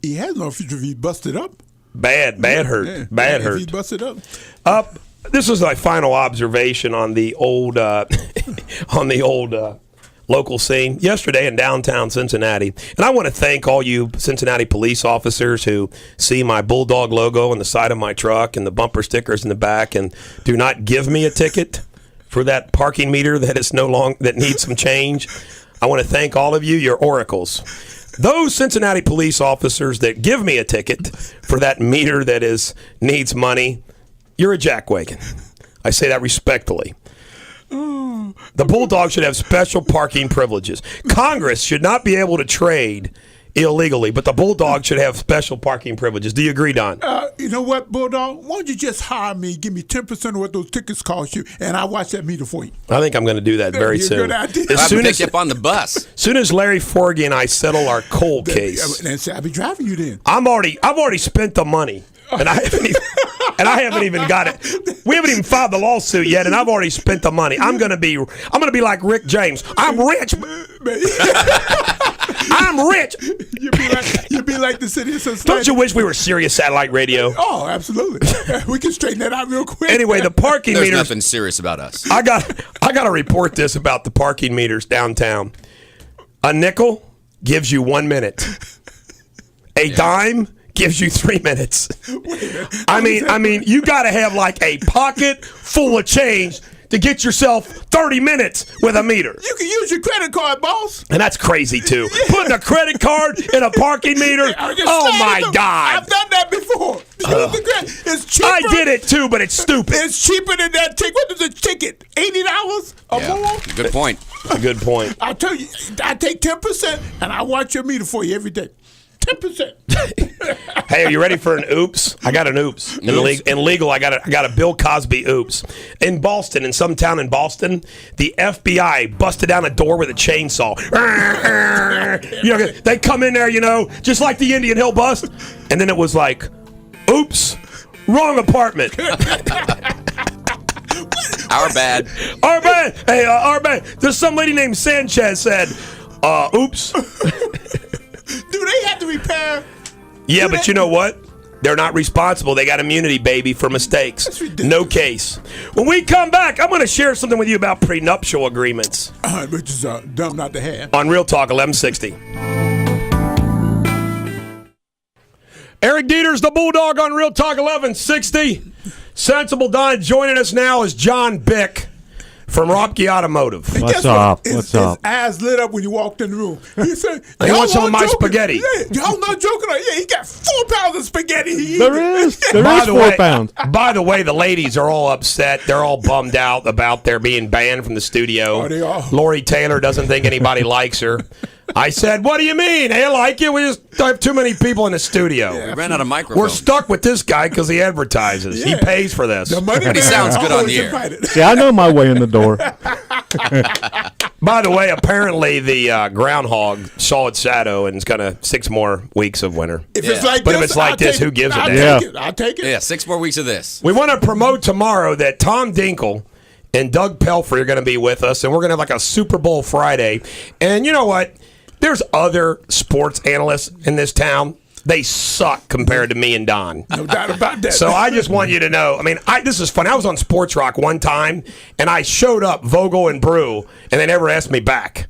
He has no future if he busted up. Bad hurt. Yeah. Bad hurt. If he busted up. This is my final observation on the old local scene yesterday in downtown Cincinnati. And I want to thank all you Cincinnati police officers who see my Bulldog logo on the side of my truck and the bumper stickers in the back and do not give me a ticket for that parking meter that needs some change. I want to thank all of you. You're oracles. Those Cincinnati police officers that give me a ticket for that meter that needs money, you're a jackwagon. I say that respectfully. The Bulldog should have special parking privileges. Congress should not be able to trade illegally, but the Bulldog should have special parking privileges. Do you agree, Don? You know what, Bulldog? Why don't you just hire me, give me 10% of what those tickets cost you, and I'll watch that meter for you. I think I'm going to do that very soon. Good idea. I'll pick you up on the bus. As soon as Larry Forgy and I settle our cold case, I'll be driving you then. I've already spent the money, and I haven't even got it. We haven't even filed the lawsuit yet, and I've already spent the money. I'm gonna be like Rick James. I'm rich. I'm rich. You'd be like the city of Cincinnati. Don't you wish we were Sirius satellite radio? Oh, absolutely. We can straighten that out real quick. Anyway, the parking There's meters. nothing serious about us. I got to report this about the parking meters downtown. A nickel gives you 1 minute. A dime gives you 3 minutes. I mean, you got to have like a pocket full of change to get yourself 30 minutes with a meter. You can use your credit card, boss. And that's crazy, too. Putting a credit card in a parking meter? Oh, my God. I've done that before. It's cheaper. I did it, too, but it's stupid. It's cheaper than that ticket. What is a ticket? $80 or more? Good point. Good point. I'll tell you, I take 10% and I watch your meter for you every day. 10%. Hey, are you ready for an oops? I got an oops. In legal, I got a Bill Cosby oops. In Boston, in some town in Boston, the FBI busted down a door with a chainsaw. They come in there, just like the Indian Hill bust, and then it was like, oops, wrong apartment. Our bad. Our bad. Hey, our bad. There's some lady named Sanchez said, oops. Do they have to repair? Yeah, but you know what? They're not responsible. They got immunity, baby, for mistakes. That's ridiculous. No case. When we come back, I'm going to share something with you about prenuptial agreements. Which is dumb not to have. On Real Talk 1160. Eric Deters, the Bulldog on Real Talk 1160. Sensible Don joining us now is John Beck from Rocky Automotive. And What's up? His eyes lit up when you walked in the room. He said, He wants some of my spaghetti. Yeah, y'all not joking. Yeah, he got 4 pounds of spaghetti. There is 4 pounds. By the way, the ladies are all upset. They're all bummed out about their being banned from the studio. Oh, they are. Lori Taylor doesn't think anybody likes her. I said, what do you mean? They like you? We just have too many people in the studio. We ran out of microphones. We're stuck with this guy because he advertises. Yeah. He pays for this. The money But he man sounds good on always the air. invited. See, I know my way in the door. By the way, apparently the groundhog saw its shadow and it's got 6 more weeks of winter. If it's like But this, if it's like I'll this, take who it. gives a I'll damn? take it. I'll take it. Yeah, 6 more weeks of this. We want to promote tomorrow that Tom Dinkle and Doug Pelfrey are going to be with us, and we're going to have like a Super Bowl Friday. And you know what? There's other sports analysts in this town. They suck compared to me and Don. No doubt about that. So I just want you to know. I mean, this is funny. I was on Sports Rock one time, and I showed up Vogel and Brew, and they never asked me back.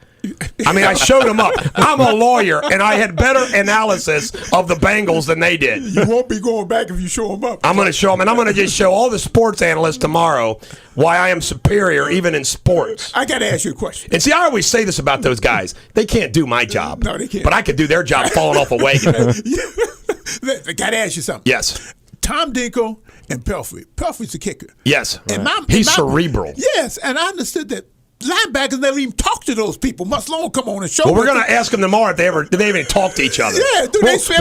I mean, I showed them up. I'm a lawyer, and I had better analysis of the Bengals than they did. You won't be going back if you show them up. I'm going to show them, and I'm going to just show all the sports analysts tomorrow why I am superior even in sports. I got to ask you a question. And see, I always say this about those guys. They can't do my job. No, they can't. But I could do their job falling off a wagon. I got to ask you something. Yes. Tom Dinkle and Pelfrey. Pelfrey's the kicker. Yes. And He's cerebral. Yes, and I understood that linebackers never even talk to those people, much longer come on the show. Well, we're going to ask them tomorrow if do they even talk to each other. Yeah,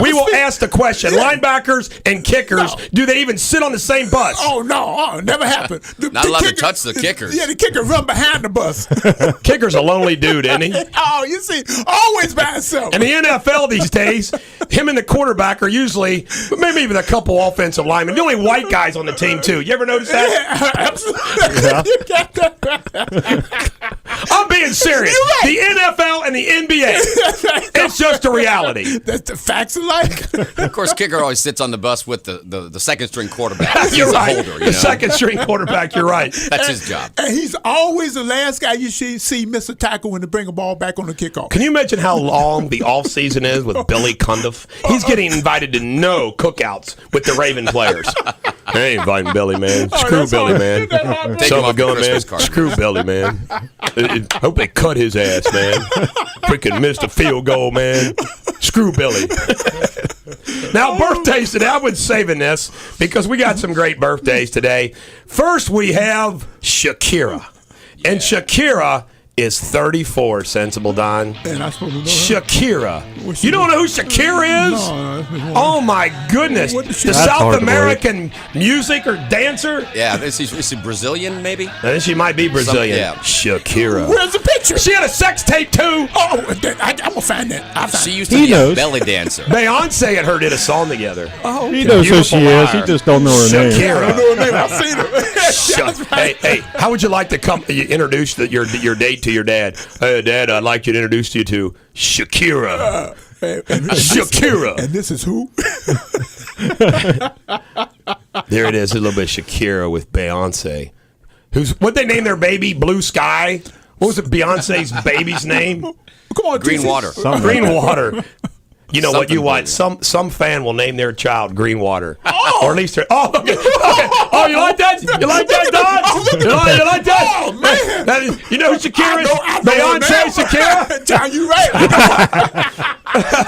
we will ask the question. Yeah. Linebackers and kickers, do they even sit on the same bus? Oh, no. Never happened. Not allowed to touch the kickers. Yeah, the kicker run behind the bus. Kicker's a lonely dude, isn't he? Oh, you see, always by himself. In the NFL these days, him and the quarterback are usually, maybe even a couple offensive linemen, the only white guys on the team, too. You ever notice that? Yeah, absolutely. Yeah. You got that right. I'm being serious. Right. The NFL and the NBA, it's just a reality. That's the facts of life. Of course, kicker always sits on the bus with the second string quarterback. He's You're a right. holder. The second string quarterback, you're right. That's his job. And he's always the last guy you see miss a tackle when they bring a ball back on the kickoff. Can you imagine how long the offseason is with Billy Cundiff? He's getting invited to no cookouts with the Raven players. I ain't inviting Billy, man. Screw Billy, man. Take him off the Christmas card. Screw Billy, man. I hope they cut his ass, man. Freaking missed a field goal, man. Screw Billy. Now, birthdays today. I was saving this because we got some great birthdays today. First, we have Shakira. And Shakira is 34, Sensible Don. And I supposed to know her? Shakira. You don't know who Shakira is? No, oh, my goodness. What The does she- That's hard South to American music or dancer? Yeah, is he Brazilian, maybe? I think she might be Brazilian. yeah. Shakira. Where's the picture? She had a sex tape, too. I'm going to find that. I'll find She it. used to He be knows. a belly dancer. Beyonce and her did a song together. Oh, He knows who she is. He just don't know her name. Shakira. I don't know her name. I've seen her. Hey, how would you like to introduce your date to your dad? Hey, Dad, I'd like you to introduce you to Shakira. Shakira. And this is who? There it is, a little bit of Shakira with Beyonce. What'd they name their baby? Blue Sky? What was it, Beyonce's baby's name? Come on, Green TC. water. Green Water. You know what you Something want? Some fan will name their child Green Water. Oh! Or at least okay. Oh, you like that? You like that, Don? You like that? Oh, man. That is, you know who Shakira is? I know her Beyonce, name. Shakira? John, you right.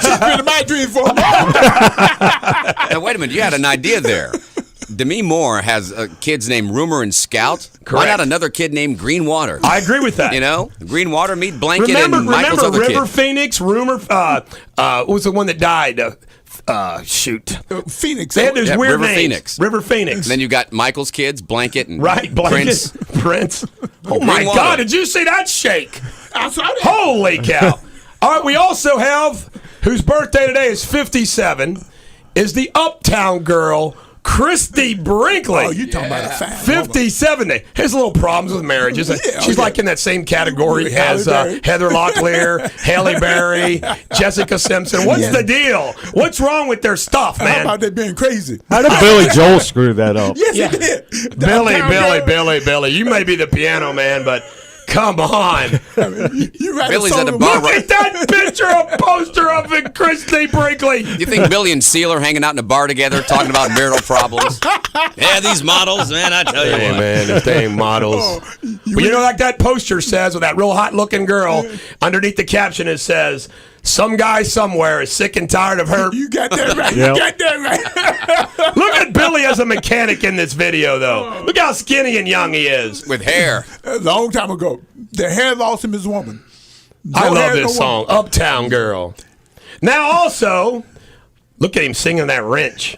She's been in my dream for a long time. Now, wait a minute. You had an idea there. Demi Moore has kids named Rumor and Scout. Why Correct. not another kid named Green Water? I agree with that. You know, Green Water meet Blanket Remember and Michael's other River kid. Phoenix? Rumor. What was the one that died? Shoot. Phoenix. They had those Yeah, weird River names. Phoenix. River Phoenix. And then you got Michael's kids, Blanket and Right, Blanket. Prince. Oh, my Water. God. Did you see that shake? I saw that. Holy cow. All right, we also have, whose birthday today is 57, is the Uptown Girl, Christie Brinkley. Oh, you talking about a fan. 57 day. Has little problems with marriages. Yeah, She's like in that same category Halle as Berry. Heather Locklear, Halle Berry, Jessica Simpson. What's the deal? What's wrong with their stuff, How man? about that being crazy? How did Billy Joel screw that up? Yes, Yeah. he did. Billy. You may be the piano man, but come on. You right. Billy's song at a of- bar Look at that picture, a poster of it, Christie Brinkley. You think Billy and Seal are hanging out in a bar together talking about marital problems? Yeah, these models, man, I tell you Hey, what. man, if they ain't models. But you know, like that poster says with that real hot-looking girl, underneath the caption it says, some guy somewhere is sick and tired of her. You got that right. Yep. You got that right. Look at Billy as a mechanic in this video, though. Look how skinny and young he is. With hair. A long time ago. The hair lost him his woman. I No love hair, this no song, woman. Uptown Girl. Now, also, look at him singing that wrench.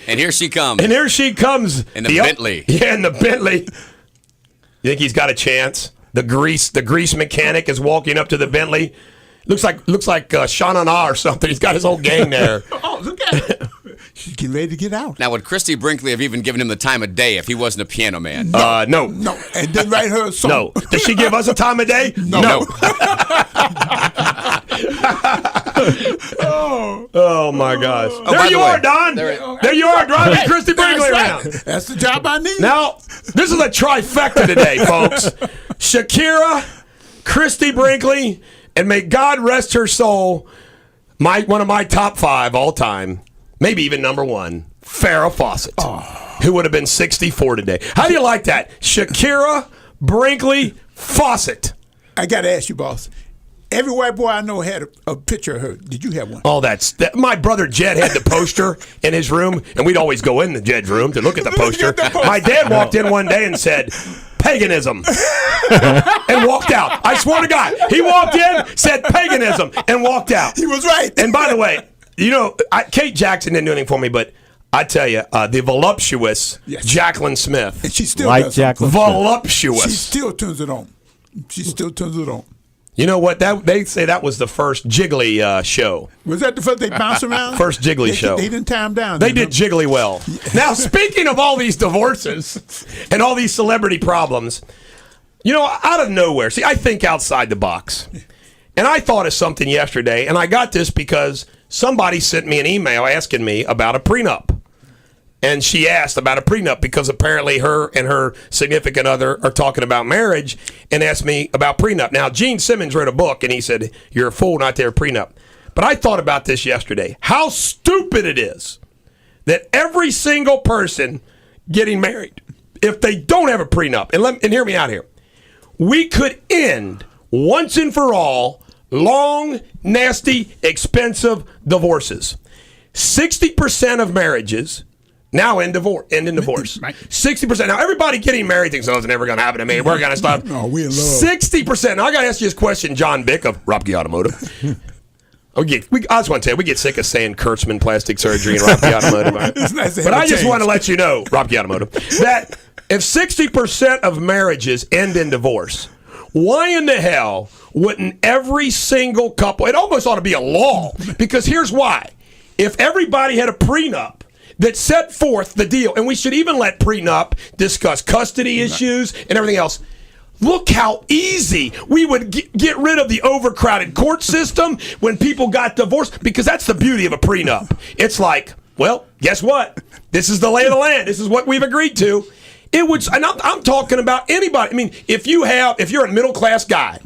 And here she comes. And here she comes. In the Bentley. Yeah, in the Bentley. You think he's got a chance? The grease mechanic is walking up to the Bentley. Looks like Sean Na or something. He's got his whole gang there. Oh, look at it. She's getting ready to get out. Now, would Christie Brinkley have even given him the time of day if he wasn't a piano man? No. No, and then write her a song. No. Does she give us a time of day? No. Oh my gosh. by There you the way, are, Don. There you are, driving Christie Brinkley That's around. right. That's the job I need. Now, this is a trifecta today, folks. Shakira, Christie Brinkley, and may God rest her soul, one of my top 5 all time, maybe even number 1, Farrah Fawcett, who would have been 64 today. How do you like that? Shakira, Brinkley, Fawcett. I got to ask you, boss. Every white boy I know had a picture of her. Did you have one? Oh, my brother Jed had the poster in his room, and we'd always go in the Jed's room to look at the poster. My dad walked in one day and said, paganism, and walked out. I swear to God, he walked in, said paganism, and walked out. He was right. And by the way, Kate Jackson didn't do anything for me, but I tell you, the voluptuous Jacqueline Smith. And she still Like does Jacqueline voluptuous. She still turns it on. She still turns it on. You know what? They say that was the first Jiggly show. Was that the first they bounced around? First Jiggly show. They didn't tie him down. They did Jiggly well. Now, speaking of all these divorces and all these celebrity problems, out of nowhere, see, I think outside the box. And I thought of something yesterday, and I got this because somebody sent me an email asking me about a prenup. And she asked about a prenup because apparently her and her significant other are talking about marriage and asked me about prenup. Now, Gene Simmons wrote a book, and he said, you're a fool not to have a prenup. But I thought about this yesterday. How stupid it is that every single person getting married, if they don't have a prenup, and hear me out here, we could end once and for all long, nasty, expensive divorces. 60% of marriages now end in divorce. Right. 60%. Now, everybody getting married thinks, it's never going to happen to me. We're going to stop. No, we in love. 60%. Now, I got to ask you this question, John Bick of Ropke Automotive. I just want to tell you, we get sick of saying Kurtzman Plastic Surgery and Ropke Automotive. It's nice to have But a I just change. want to let you know, Ropke Automotive, that if 60% of marriages end in divorce, why in the hell wouldn't every single couple, it almost ought to be a law, because here's why. If everybody had a prenup that set forth the deal, and we should even let prenup discuss custody issues and everything else, look how easy we would get rid of the overcrowded court system when people got divorced, because that's the beauty of a prenup. It's like, well, guess what? This is the lay of the land. This is what we've agreed to. It would, and I'm talking about anybody. I mean, if you're a middle class guy,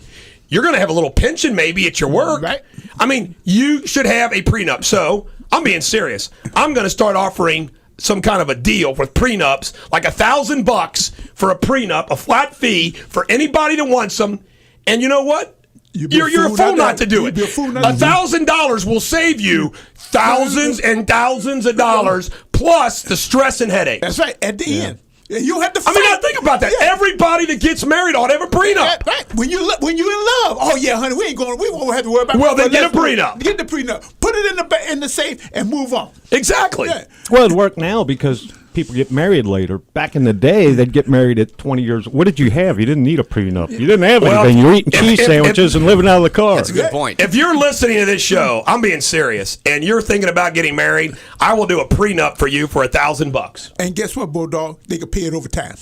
you're going to have a little pension maybe at your work. Right. I mean, you should have a prenup. So I'm being serious. I'm going to start offering some kind of a deal with prenups, like $1,000 for a prenup, a flat fee for anybody that wants them. And you know what? You're a fool not to do it. $1,000 will save you thousands and thousands of dollars plus the stress and headaches. That's right. At the end. You have to fight. I mean, now think about that. Yeah. Everybody that gets married ought to have a prenup. Right. When you're in love, oh yeah, honey, we won't have to worry about. Well, then get a prenup. Get the prenup. Put it in the safe and move on. Exactly. Yeah. Well, it worked now because people get married later. Back in the day, they'd get married at 20 years. What did you have? You didn't need a prenup. You didn't have anything. You're eating cheese sandwiches and living out of the car. That's a good point. If you're listening to this show, I'm being serious, and you're thinking about getting married, I will do a prenup for you for $1,000. And guess what, Bulldog? They can pay it over time.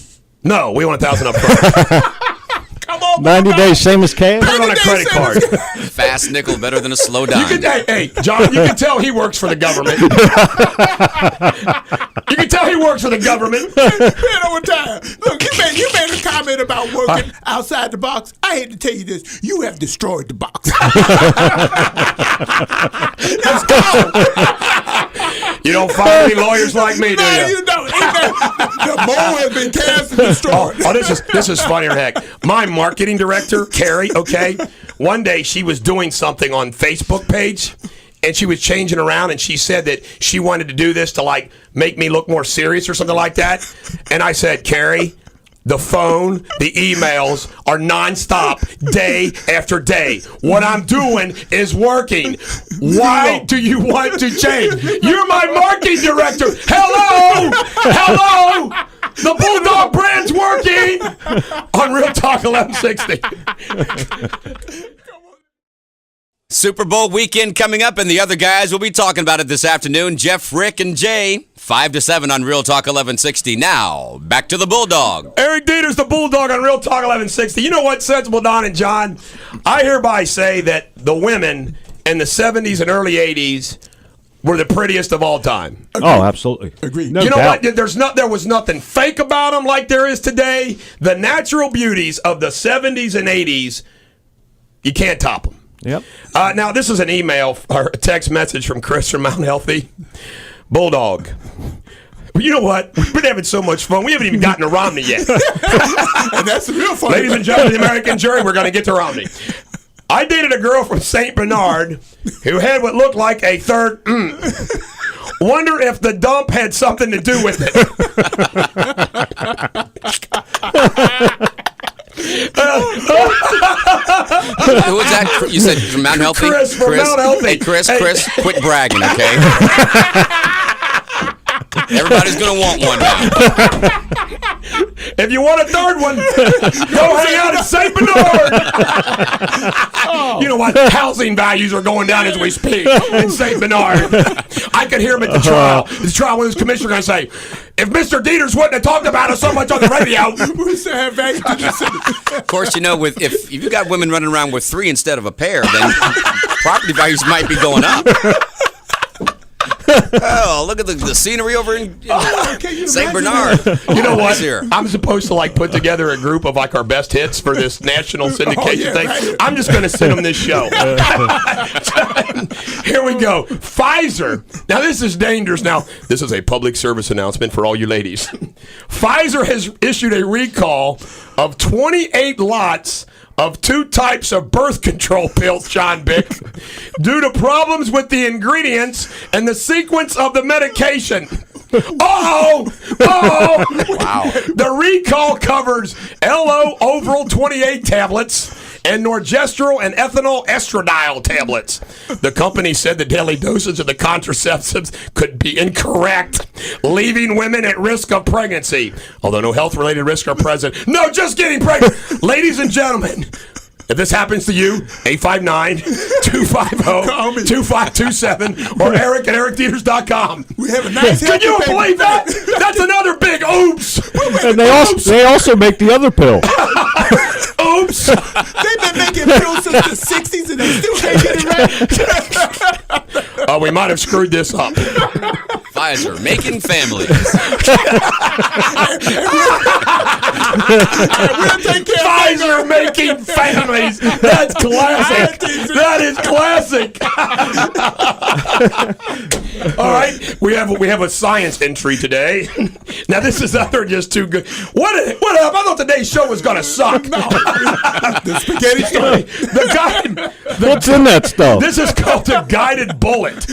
No, we want $1,000 up front. Come on, 90 days, same as cash. Put it on a credit card. Fast nickel better than a slow dime. Hey, John, you can tell he works for the government. You can tell he works for the government. Pay it over time. Look, you made a comment about working outside the box. I hate to tell you this. You have destroyed the box. Let's go. You don't find any lawyers like me, do No, you? you don't. The mole has been cast and destroyed. This is funnier than heck. My marketing director, Carrie, one day she was doing something on Facebook page, and she was changing around, and she said that she wanted to do this to like make me look more serious or something like that. And I said, Carrie, the phone, the emails are nonstop, day after day. What I'm doing is working. Why do you want to change? You're my marketing director. Hello. The Bulldog brand's working on Real Talk 1160. Super Bowl weekend coming up, and the other guys will be talking about it this afternoon. Jeff, Rick, and Jay, 5 to 7 on Real Talk 1160. Now, back to the Bulldog. Eric Deters, the Bulldog on Real Talk 1160. You know what, Sensible Don and John? I hereby say that the women in the 70s and early 80s were the prettiest of all time. Oh, absolutely. Agreed. No You know doubt. what? There was nothing fake about them like there is today. The natural beauties of the 70s and 80s, you can't top them. Yep. Now, this is an email or a text message from Chris from Mount Healthy. Bulldog. You know what? We've been having so much fun. We haven't even gotten to Romney yet. And that's the real funny. Ladies and gentlemen of the American jury, we're going to get to Romney. I dated a girl from St. Bernard who had what looked like a third. Wonder if the dump had something to do with it. Who was that? You said from Mount Healthy? Chris from Mount Healthy. Hey, Chris, quit bragging, okay? Everybody's going to want one now. If you want a third one, go hang out at St. Bernard. You know what? Housing values are going down as we speak in St. Bernard. I could hear him at the trial. The trial when his commissioner going to say, if Mr. Deters wouldn't have talked about us so much on the radio. Of course, you know, if you've got women running around with 3 instead of a pair, then property values might be going up. Oh, look at the scenery over in St. Bernard. You know what? I'm supposed to put together a group of our best hits for this national syndication thing. Right. I'm just going to send them this show. Here we go. Pfizer. Now, this is dangerous. Now, this is a public service announcement for all you ladies. Pfizer has issued a recall of 28 lots of 2 types of birth control pills, John Beck, due to problems with the ingredients and the sequence of the medication. Wow. The recall covers LO Overall 28 tablets and Norgestrel and ethanol estradiol tablets. The company said the daily dosage of the contraceptives could be incorrect, leaving women at risk of pregnancy. Although no health-related risks are present. No, just getting pregnant. Ladies and gentlemen, if this happens to you, 859-250-2527 or Eric at ericdeters.com. We have a nice. Can you believe that? That's another big oops. And they also make the other pill. Oops. They've been making pills since the 60s and they still can't get it right. We might have screwed this up. Pfizer, making families. Pfizer making families. That's classic. That is classic. All right, we have a science entry today. Now this is just too good. What up? I thought today's show was gonna suck. No. The spaghetti story. What's in that stuff? This is called a guided bullet.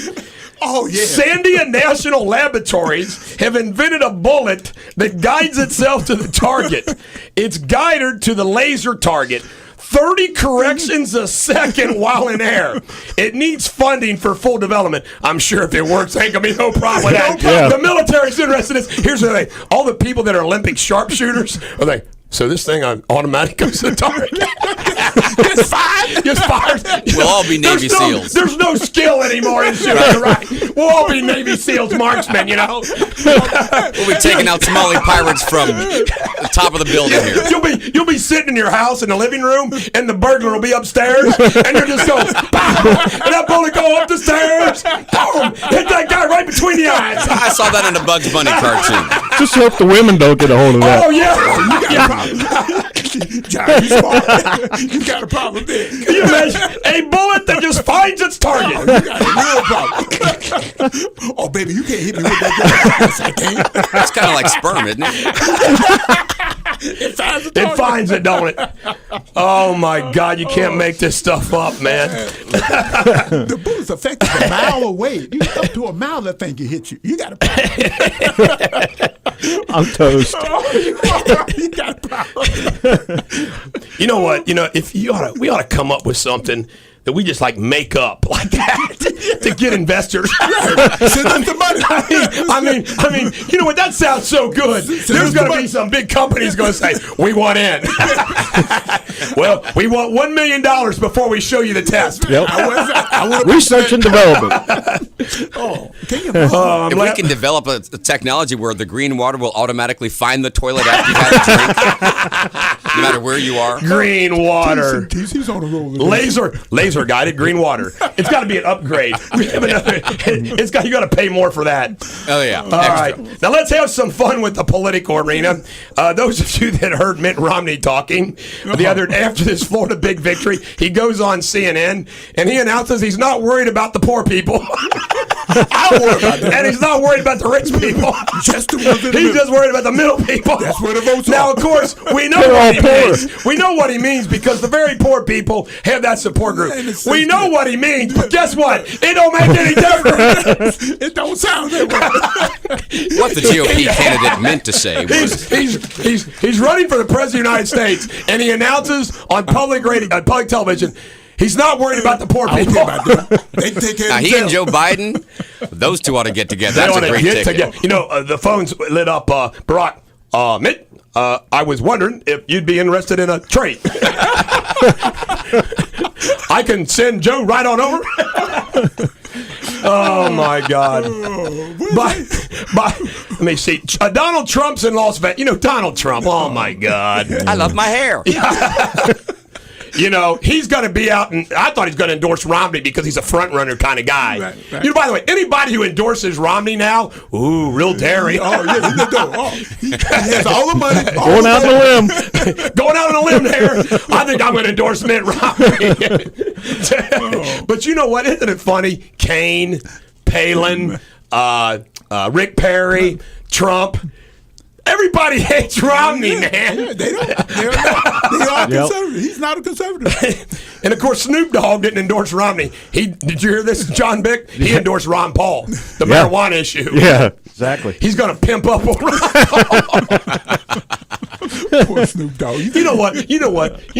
Oh, yeah. Sandia National Laboratories have invented a bullet that guides itself to the target. It's guided to the laser target. 30 corrections a second while in air. It needs funding for full development. I'm sure if it works, ain't gonna be no problem with that. Yeah. The military's interested in this. Here's the thing. All the people that are Olympic sharpshooters are like, so this thing automatically goes to the target. Just fired. We'll all be Navy SEALs. There's no skill anymore in shooting, right? We'll all be Navy SEALs marksmen, you know? We'll be taking out Somali pirates from the top of the building here. You'll be sitting in your house in the living room, and the burglar will be upstairs, and you'll just go, pow, and that bullet go up the stairs, boom, hit that guy right between the eyes. I saw that in a Bugs Bunny cartoon. Just hope the women don't get a hold of that. Oh, yeah. You got a problem. John, you smart. You got a problem there. Can you imagine a bullet that just finds its target? Oh, you got a real problem. Oh, baby, you can't hit me with that gun. Yes, I can. That's kind of like sperm, isn't it? It finds it, don't it? Oh, my God. You can't make this stuff up, man. The bullet's effective a mile away. You up to a mile, that thing can hit you. You got a problem. I'm toast. You got a problem. You know what? If we ought to come up with something that we just make up like that to get investors. Send us the money. I mean, you know what? That sounds so good. There's going to be some big companies going to say, we want in. Well, we want $1 million before we show you the test. Yep. I want Research and development. If we can develop a technology where the green water will automatically find the toilet after you've had a drink, no matter where you are. Green water. TC's on a roll. Laser guided green water. It's got to be an upgrade. You got to pay more for that. Oh, yeah. All right. Now let's have some fun with the political arena. Those of you that heard Mitt Romney talking after this Florida big victory, he goes on CNN and he announces he's not worried about the poor people. I worry about that. And he's not worried about the rich people. Just the ones in the He's middle. just worried about the middle people. That's where the votes Now, are. of course, we know what he means. We know what he means because the very poor people have that support group. And it's We know sensitive. what he means, but guess what? It don't make any difference. It don't sound that way. What the GOP candidate meant to say was, He's running for the president of the United States, and he announces on public radio, public television, he's not worried about the poor I don't people. care about them. They take care now of he and Joe themselves. Biden, those two ought to get together. They That's ought a to great get ticket. together. You know, the phones lit up. Barack, Mitt, I was wondering if you'd be interested in a trade. I can send Joe right on over. Oh my God! Let me see. Donald Trump's in Las Vegas. You know Donald Trump. Oh my God! I love my hair. You know, he's going to be out, and I thought he's going to endorse Romney because he's a front runner kind of guy. Right. You know, by the way, anybody who endorses Romney now, ooh, real daring. Oh, yeah, he's the dope. Oh, he has all the money. Going out on a limb. Going out on a limb there. I think I'm going to endorse Mitt Romney. But you know what? Isn't it funny? Kane, Palin, Rick Perry, Trump. Everybody hates Romney, man. Yeah, they don't. They are Yep. conservative. He's not a conservative. And of course, Snoop Dogg didn't endorse Romney. Did you hear this, John Beck? He endorsed Ron Paul, the marijuana issue. Yeah, exactly. He's going to pimp up on Ron Paul. Poor Snoop Dogg. You know what? You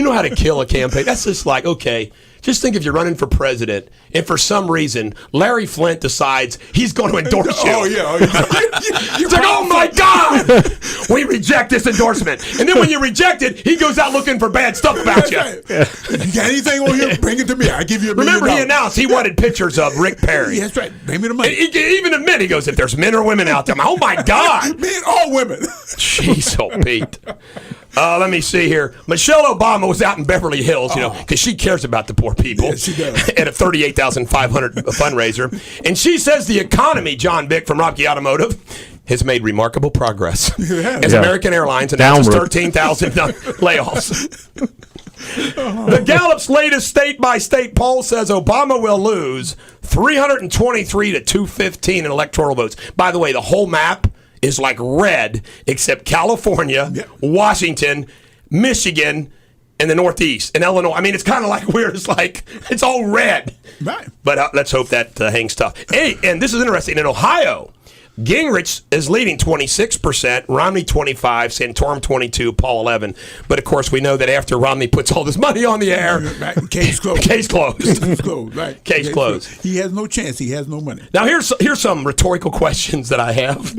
know how to kill a campaign? That's just like, okay, just think if you're running for president and for some reason Larry Flint decides he's going to endorse you. Oh, yeah. It's like, oh my God, we reject this endorsement. And then when you reject it, he goes out looking for bad stuff about you. You got anything on here? Bring it to me. I give you $1 million. Remember, he announced he wanted pictures of Rick Perry. Yeah, that's right. Bring me the money. And he even admit, he goes, if there's men or women out there, I'm, oh my God. Men or women. Jeez, oh Pete. Let me see here. Michelle Obama was out in Beverly Hills, you know, because she cares about the poor people. Yeah, she does. At a $38,500 fundraiser. And she says the economy, John Bick from Rocky Automotive, has made remarkable progress. As Yeah. American Airlines announces Downward. 13,000 layoffs. The Gallup's latest state-by-state poll says Obama will lose 323 to 215 in electoral votes. By the way, the whole map is like red, except California, Washington, Michigan, and the Northeast, and Illinois. I mean, it's kind of like weird. It's like, it's all red. Right. But let's hope that hangs tough. Hey, and this is interesting. In Ohio, Gingrich is leading 26%, Romney 25%, Santorum 22%, Paul 11%. But, of course, we know that after Romney puts all this money on the air, Right. Case closed. Case closed. Case closed. Right. Case closed. He has no chance. He has no money. Now, here's some rhetorical questions that I have.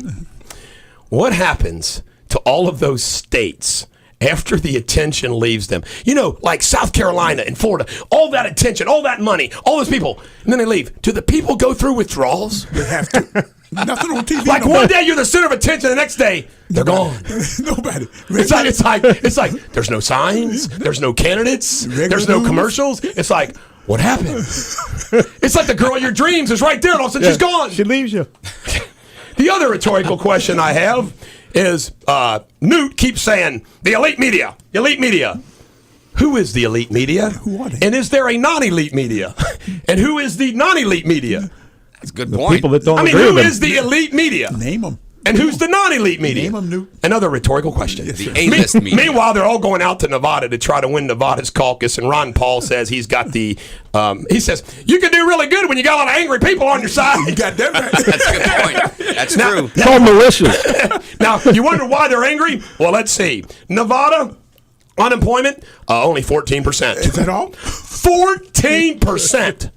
What happens to all of those states after the attention leaves them? You know, like South Carolina and Florida, all that attention, all that money, all those people, and then they leave. Do the people go through withdrawals? They have to. Nothing on TV. Like no one more. day you're the center of attention, the next day they're gone. Nobody. It's like there's no signs, there's no candidates, there's no commercials. It's like, what happened? It's like the girl of your dreams is right there, and all of a sudden she's gone. She leaves you. The other rhetorical question I have is Newt keeps saying the elite media, elite media. Who is the elite media? Who are they? And is there a non-elite media? And who is the non-elite media? That's a good point. People that don't I mean, agree who with him. is the elite media? Name them. And who's the non-elite media? Name 'em, Newt. Another rhetorical question. The A-list media. Meanwhile, they're all going out to Nevada to try to win Nevada's caucus, and Ron Paul says he's got the. He says you can do really good when you got a lot of angry people on your You side. got that right. That's a good point. That's true. It's all malicious. Now you wonder why they're angry? Well, let's see. Nevada unemployment only 14%. Is that all? 14%.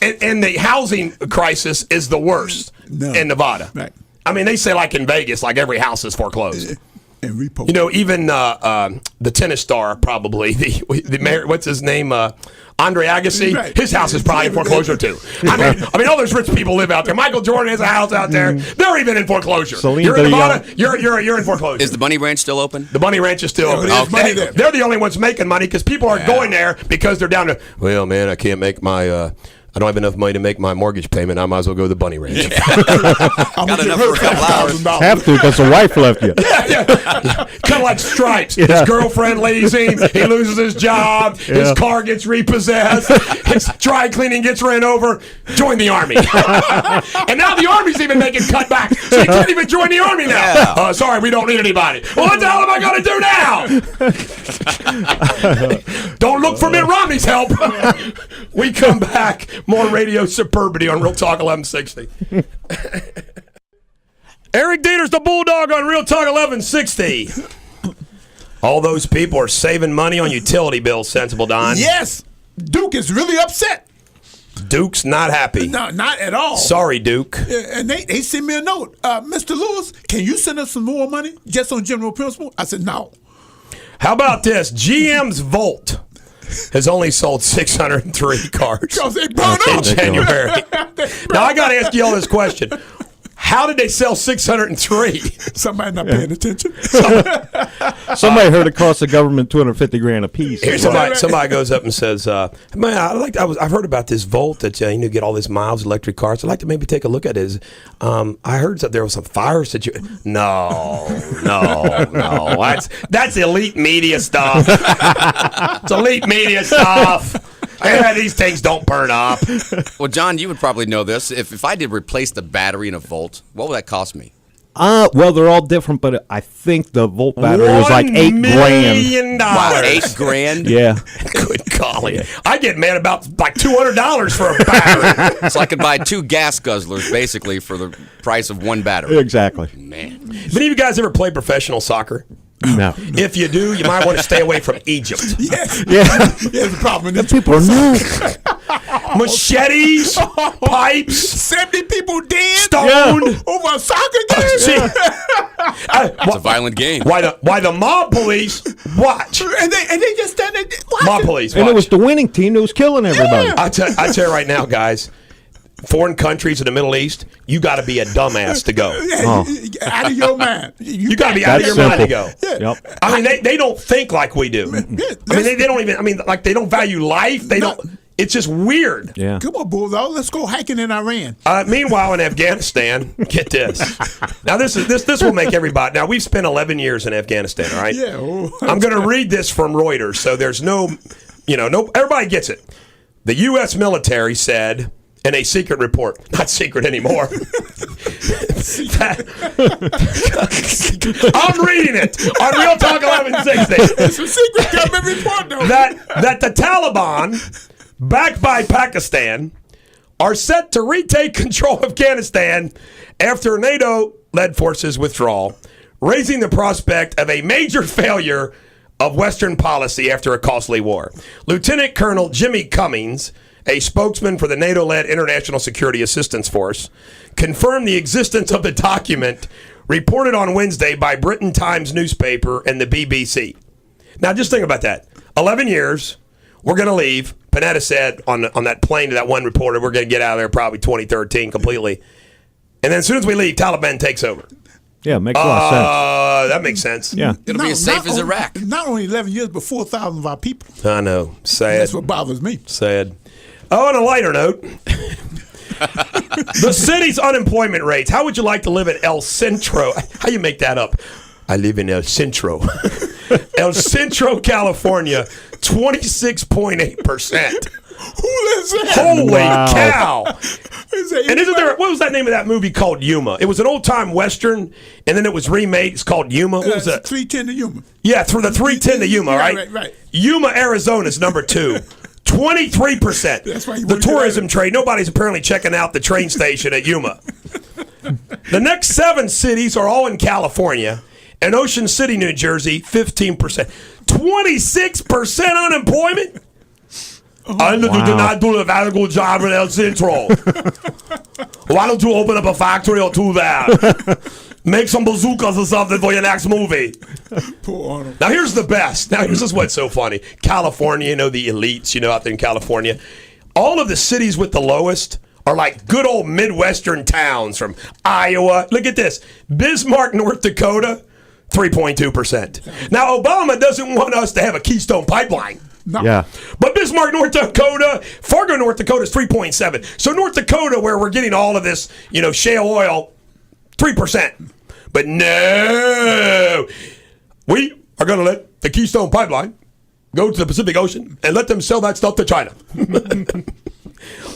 And the housing crisis is the worst in Nevada. Right. I mean, they say like in Vegas, like every house is foreclosed. And repo. You know, even the tennis star, probably the mayor, what's his name, Andre Agassi. Right. His house is probably in foreclosure too. I mean, all those rich people live out there. Michael Jordan has a house out there. They're even in foreclosure. Celine You're in Dion. Nevada. You're in foreclosure. Is the Bunny Ranch still open? The Bunny Ranch is still open. there's money there. They're the only ones making money because people aren't going there because they're down to. Well, man, I can't make my I don't have enough money to make my mortgage payment. I might as well go to the bunny ranch. I'm Got gonna enough give her for a couple hours. $5,000. Have to because the wife left you. Kind of like Stripes. Yeah. His girlfriend leaves him. He loses his job. Yeah. His car gets repossessed. His dry cleaning gets ran over. Join the Army. And now the Army's even making cutbacks. So you can't even join the Army now. Yeah. Sorry, we don't need anybody. Well, what the hell am I going to do now? Don't look for Mitt Romney's help. We come back. More Radio Suburbity on Real Talk 1160. Eric Deters, the Bulldog on Real Talk 1160. All those people are saving money on utility bills, Sensible Don. Yes, Duke is really upset. Duke's not happy. No, not at all. Sorry, Duke. And they sent me a note. Mr. Lewis, can you send us some more money just on general principle? I said, no. How about this? GM's Volt has only sold 603 cars Because they burned in up. January. Now, I got to ask you all this question. How did they sell 603? Somebody not paying attention. Somebody heard it cost the government $250,000 a piece. Here's somebody goes up and says, "Man, I've heard about this Volt that get all these miles electric cars. I'd like to maybe take a look at it. I heard that there was some fire situation. No. That's elite media stuff. It's elite media stuff. Yeah, these things don't burn up. Well, John, you would probably know this. If I did replace the battery in a Volt, what would that cost me? Well, they're all different, but I think the Volt battery was like $8,000. $1 million. Wow, $8,000? Yeah. Good golly. I get mad about like $200 for a battery. So I could buy 2 gas guzzlers, basically, for the price of 1 battery. Exactly. Man. Many of you guys ever play professional soccer? No. If you do, you might want to stay away from Egypt. Yes. Yeah. Here's the problem. The people are nuts. Machetes, pipes, 70 people dead stoned. over a soccer game. See, It's a violent game. why the mob police watch? And they just stand there watching. Mob police watch. And it was the winning team that was killing everybody. I tell you right now, guys. Foreign countries in the Middle East, you got to be a dumbass to go. Out of your mind. You got to be out of your That's mind to go. simple. Yep. I mean, they don't think like we do. I mean, they don't even. I mean, like they don't value life. They don't. It's just weird. Yeah. Come on, Bulldog. Let's go hiking in Iran. Meanwhile, in Afghanistan, get this. Now, this will make everybody. Now, we've spent 11 years in Afghanistan. All right. Yeah. Oh, I'm going to read this from Reuters, so there's no. Everybody gets it. The U.S. military said. In a secret report. Not secret anymore. I'm reading it on Real Talk 1160. it's a secret government report, though. That the Taliban, backed by Pakistan, are set to retake control of Afghanistan after NATO-led forces withdrawal, raising the prospect of a major failure of Western policy after a costly war. Lieutenant Colonel Jimmy Cummings, a spokesman for the NATO-led International Security Assistance Force, confirmed the existence of the document reported on Wednesday by Britain Times newspaper and the BBC. Now, just think about that. 11 years, we're going to leave. Panetta said on that plane to that one reporter, we're going to get out of there probably 2013 completely. And then as soon as we leave, Taliban takes over. Yeah, makes a lot of sense. That makes sense. Yeah. It'll be as safe as Iraq. Not only 11 years, but 4,000 of our people. I know. Sad. That's what bothers me. Sad. Oh, on a lighter note, the city's unemployment rates. How would you like to live in El Centro? How you make that up? I live in El Centro. El Centro, California, 26.8%. Who lives there? Holy Wow. cow. And isn't there, Anybody? what was that name of that movie called Yuma? It was an old-time Western, and then it was remade. It's called Yuma. What was that? 310 to Yuma. Yeah, through the 310 to Yuma, Yeah, right? right. Yuma, Arizona is number 2. 23%. That's why you the wanna get tourism out of it. trade. Nobody's apparently checking out the train station at Yuma. The next 7 cities are all in California. And Ocean City, New Jersey, 15%. 26% unemployment? I did not do a very good job in El Centro. Why don't you open up a factory or two there? Make some bazookas or something for your next movie. Poor Arnold. Now, here's the best. Now, this is what's so funny. California, the elites, out there in California. All of the cities with the lowest are like good old Midwestern towns from Iowa. Look at this. Bismarck, North Dakota, 3.2%. Now, Obama doesn't want us to have a Keystone Pipeline. No. Yeah. But Bismarck, Bismarck, North Dakota. Fargo, North Dakota is 3.7. So North Dakota, where we're getting all of this, shale oil, 3%. But no, we are going to let the Keystone Pipeline go to the Pacific Ocean and let them sell that stuff to China.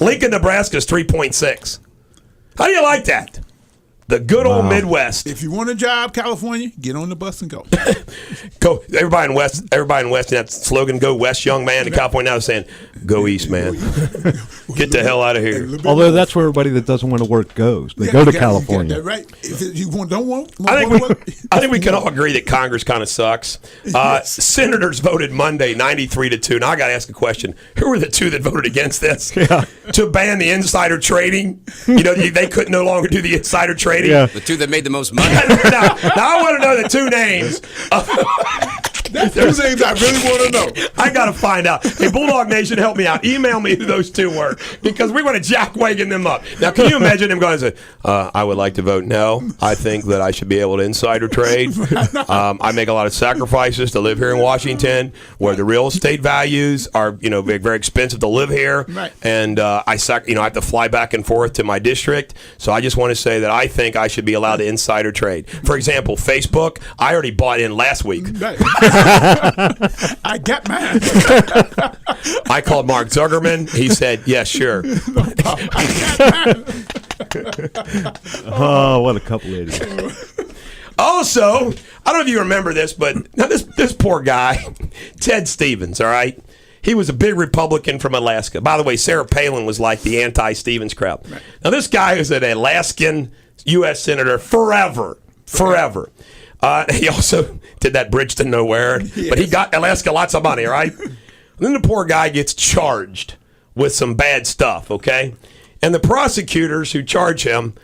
Lincoln, Nebraska is 3.6. How do you like that? The good old Midwest. If you want a job, California, get on the bus and go. Go, everybody in West, that slogan, go West, young man, in California now is saying, go East, man. Get the hell out of here. Although that's where everybody that doesn't want to work goes. They go to California. That's right. If you don't want I think we can all agree that Congress kind of sucks. Senators voted Monday 93-2. Now I got to ask a question. Who were the two that voted against this? Yeah. To ban the insider trading? They could no longer do the insider trading. Yeah. The two that made the most money. now I want to know the two names. That's two names I really want to know. I got to find out. Hey, Bulldog Nation, help me out. Email me who those two were, because we want to jackwagon them up. Now, can you imagine him going and say, I would like to vote no. I think that I should be able to insider trade. I make a lot of sacrifices to live here in Washington, where the real estate values are, very, very expensive to live here. Right. And I have to fly back and forth to my district. So I just want to say that I think I should be allowed to insider trade. For example, Facebook, I already bought in last week. Right. I got mine. I called Mark Zuckerman. He said, yes, sure. Oh, what a couple idiots. Also, I don't know if you remember this, but now this poor guy, Ted Stevens, all right? He was a big Republican from Alaska. By the way, Sarah Palin was like the anti-Stevens crowd. Right. Now, this guy is an Alaskan U.S. Senator forever. He also did that bridge to nowhere, but he got Alaska lots of money, all right? And then the poor guy gets charged with some bad stuff, okay? And the prosecutors who charge him,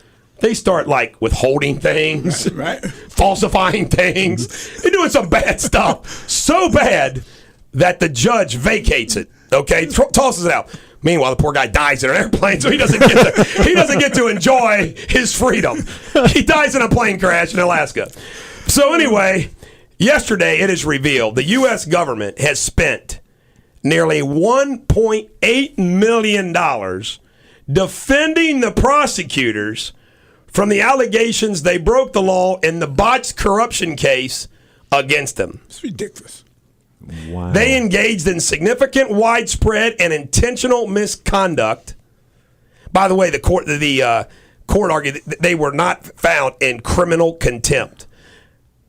they start like withholding things, right. Falsifying things. They're doing some bad stuff. So bad that the judge vacates it, okay? Tosses it out. Meanwhile, the poor guy dies in an airplane, so he doesn't get to enjoy his freedom. He dies in a plane crash in Alaska. So anyway, yesterday it is revealed the U.S. government has spent nearly $1.8 million defending the prosecutors from the allegations they broke the law in the botched corruption case against them. It's ridiculous. Wow. They engaged in significant, widespread, and intentional misconduct. By the way, the court argued that they were not found in criminal contempt.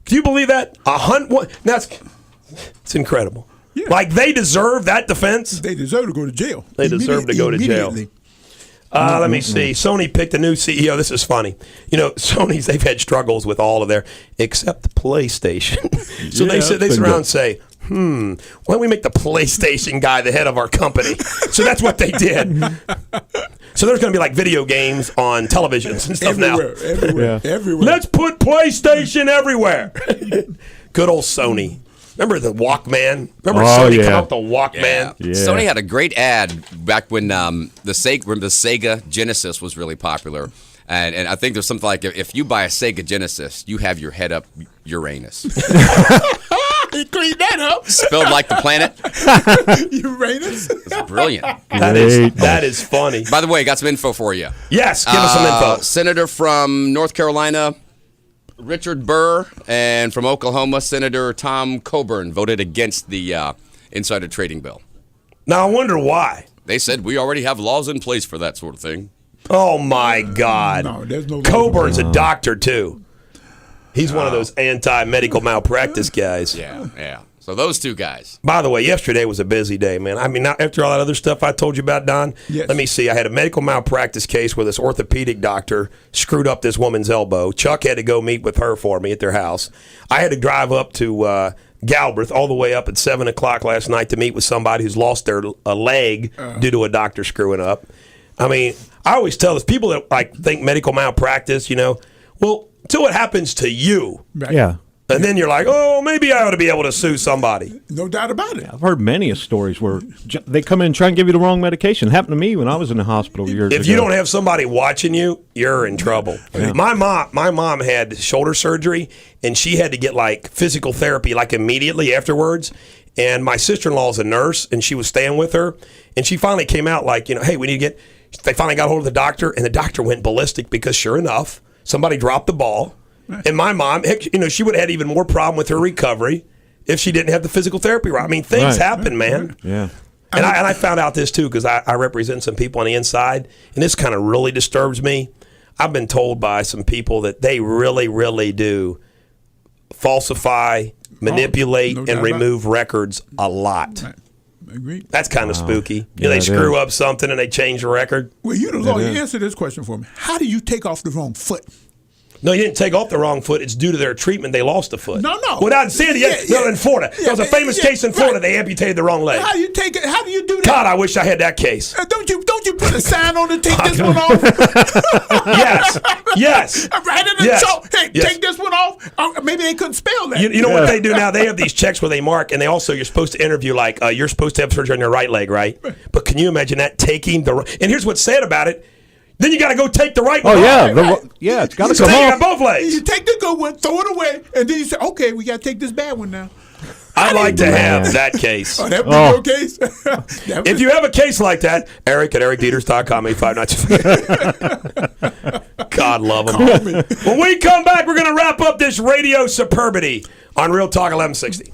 Do you believe that? It's incredible. Yeah. Like, they deserve that defense. They deserve to go to jail. They deserve to go to jail. Let me see. Sony picked a new CEO. This is funny. They've had struggles with all of their, except PlayStation. So they sit around and say, why don't we make the PlayStation guy the head of our company? So that's what they did. So there's going to be like video games on televisions and stuff Everywhere. Let's put PlayStation everywhere. Good old Sony. Remember the Walkman? Remember Sony come out with the Walkman? Yeah. Sony had a great ad back when the Sega Genesis was really popular. And I think there's something like, if you buy a Sega Genesis, you have your head up Uranus. He cleaned that up. Spelled like the planet. Uranus. It's brilliant. That is funny. By the way, I got some info for you. Yes, give us some info. Senator from North Carolina, Richard Burr, and from Oklahoma, Senator Tom Coburn voted against the insider trading bill. Now, I wonder why. They said we already have laws in place for that sort of thing. Oh, my God. No, there's no Coburn's a doctor, too. He's one of those anti-medical malpractice guys. Yeah. So those two guys. By the way, yesterday was a busy day, man. I mean, after all that other stuff I told you about, Don, yes. Let me see. I had a medical malpractice case where this orthopedic doctor screwed up this woman's elbow. Chuck had to go meet with her for me at their house. I had to drive up to Galbraith all the way up at 7 o'clock last night to meet with somebody who's lost their leg due to a doctor screwing up. I mean, I always tell this, people that think medical malpractice, well, until it happens to you. Right. Yeah. And then you're like, oh, maybe I ought to be able to sue somebody. No doubt about it. I've heard many stories where they come in and try and give you the wrong medication. It happened to me when I was in the hospital years ago. If you don't have somebody watching you, you're in trouble. Yeah. My mom had shoulder surgery, and she had to get physical therapy immediately afterwards. And my sister-in-law is a nurse, and she was staying with her. And she finally came out like, hey, we need to get. They finally got hold of the doctor, and the doctor went ballistic because, sure enough, somebody dropped the ball. And my mom, she would have had even more problem with her recovery if she didn't have the physical therapy. I mean, things happen, man. Yeah. And I found out this, too, because I represent some people on the inside, and this kind of really disturbs me. I've been told by some people that they really, really do falsify, manipulate, and remove records a lot. Right. Agreed. That's kind of spooky. They screw up something and they change the record. Well, you the lawyer, answer this question for me. How do you take off the wrong foot? No, you didn't take off the wrong foot. It's due to their treatment. They lost a foot. No. Without insanity. No, in Florida. There was a famous case in Florida. They amputated the wrong leg. How do you take it? How do you do that? God, I wish I had that case. Don't you put a sign on to take this one off? Yes. Right in the chalk. Hey, take this one off. Maybe they couldn't spell that. You know what they do now? They have these checks where they mark, and they also, you're supposed to interview, like, you're supposed to have surgery on your right leg, right? But can you imagine that taking the and here's what's sad about it. Then you got to go take the right one. Oh, yeah. Right. It's got to come You off. got both legs. You take the good one, throw it away, and then you say, okay, we got to take this bad one now. I'd like to have that case. Oh, that would be your case? If you have a case like that, Eric at ericdeters.com, 859. God love them. When we come back, we're going to wrap up this radio superbity on Real Talk 1160.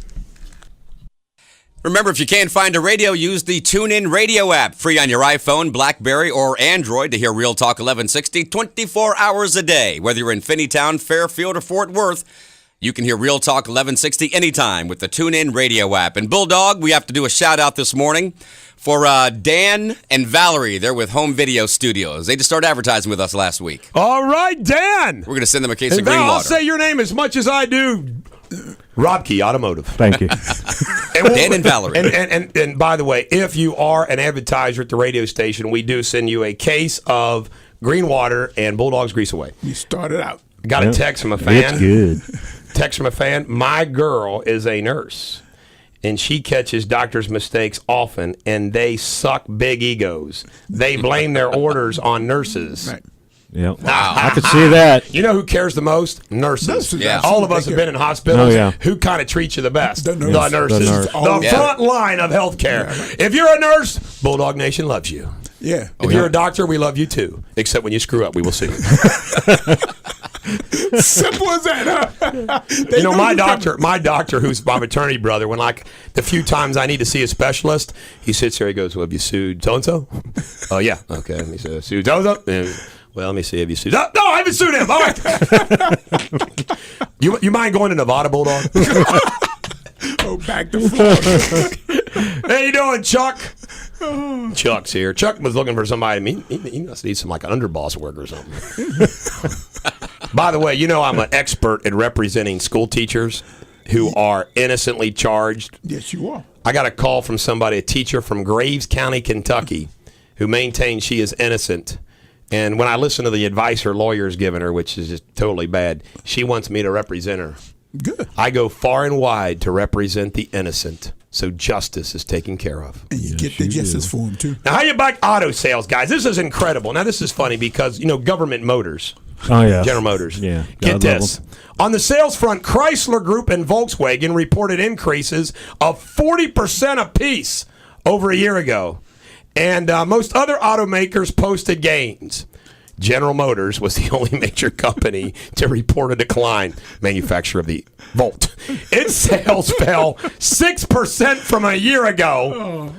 Remember, if you can't find a radio, use the TuneIn Radio app, free on your iPhone, BlackBerry, or Android to hear Real Talk 1160 24 hours a day. Whether you're in Finneytown, Fairfield, or Fort Worth, you can hear Real Talk 1160 anytime with the TuneIn Radio app. And Bulldog, we have to do a shout-out this morning for Dan and Valerie. They're with Home Video Studios. They just started advertising with us last week. All right, Dan. We're going to send them a case of green I'll water. say your name as much as I do. Rob Key Automotive. Thank you. Dan and Valerie. And by the way, if you are an advertiser at the radio station, we do send you a case of green water and Bulldog's Grease Away. You started out. Got a text from a fan. It's good. Text from a fan. My girl is a nurse, and she catches doctors' mistakes often, and they suck big egos. They blame their orders on nurses. Right. Yep. Wow. I could see that. You know who cares the most? Nurses. Yeah. All of us have been in hospitals. Oh, yeah. Who kind of treats you the best? The nurse. The nurses. The nurse. The front line of healthcare. If you're a nurse, Bulldog Nation loves you. Yeah. If you're a doctor, we love you too. Except when you screw up, we will see you. Simple as that, huh? You know, my doctor, who's my maternity brother, when like the few times I need to see a specialist, he sits there, he goes, well, have you sued so-and-so? Oh, yeah. Okay. Let me see. Sued so-and-so? Well, let me see. Have you sued? No, I haven't sued him. All right. You mind going to Nevada, Bulldog? Oh, back to Florida. How you doing, Chuck? Chuck's here. Chuck was looking for somebody. He must need some like underboss work or something. By the way, you know I'm an expert at representing school teachers who are innocently charged. Yes, you are. I got a call from somebody, a teacher from Graves County, Kentucky, who maintains she is innocent. And when I listen to the advice her lawyer's giving her, which is just totally bad, she wants me to represent her. Good. I go far and wide to represent the innocent, so justice is taken care of. And you get the justice for him, too. Now, how you like auto sales, guys? This is incredible. Now, this is funny because, government motors. Oh, yeah. General Motors. Yeah. Get God this. On the sales front, Chrysler Group and Volkswagen reported increases of 40% apiece over a year ago. And most other automakers posted gains. General Motors was the only major company to report a decline, manufacturer of the Volt. Its sales fell 6% from a year ago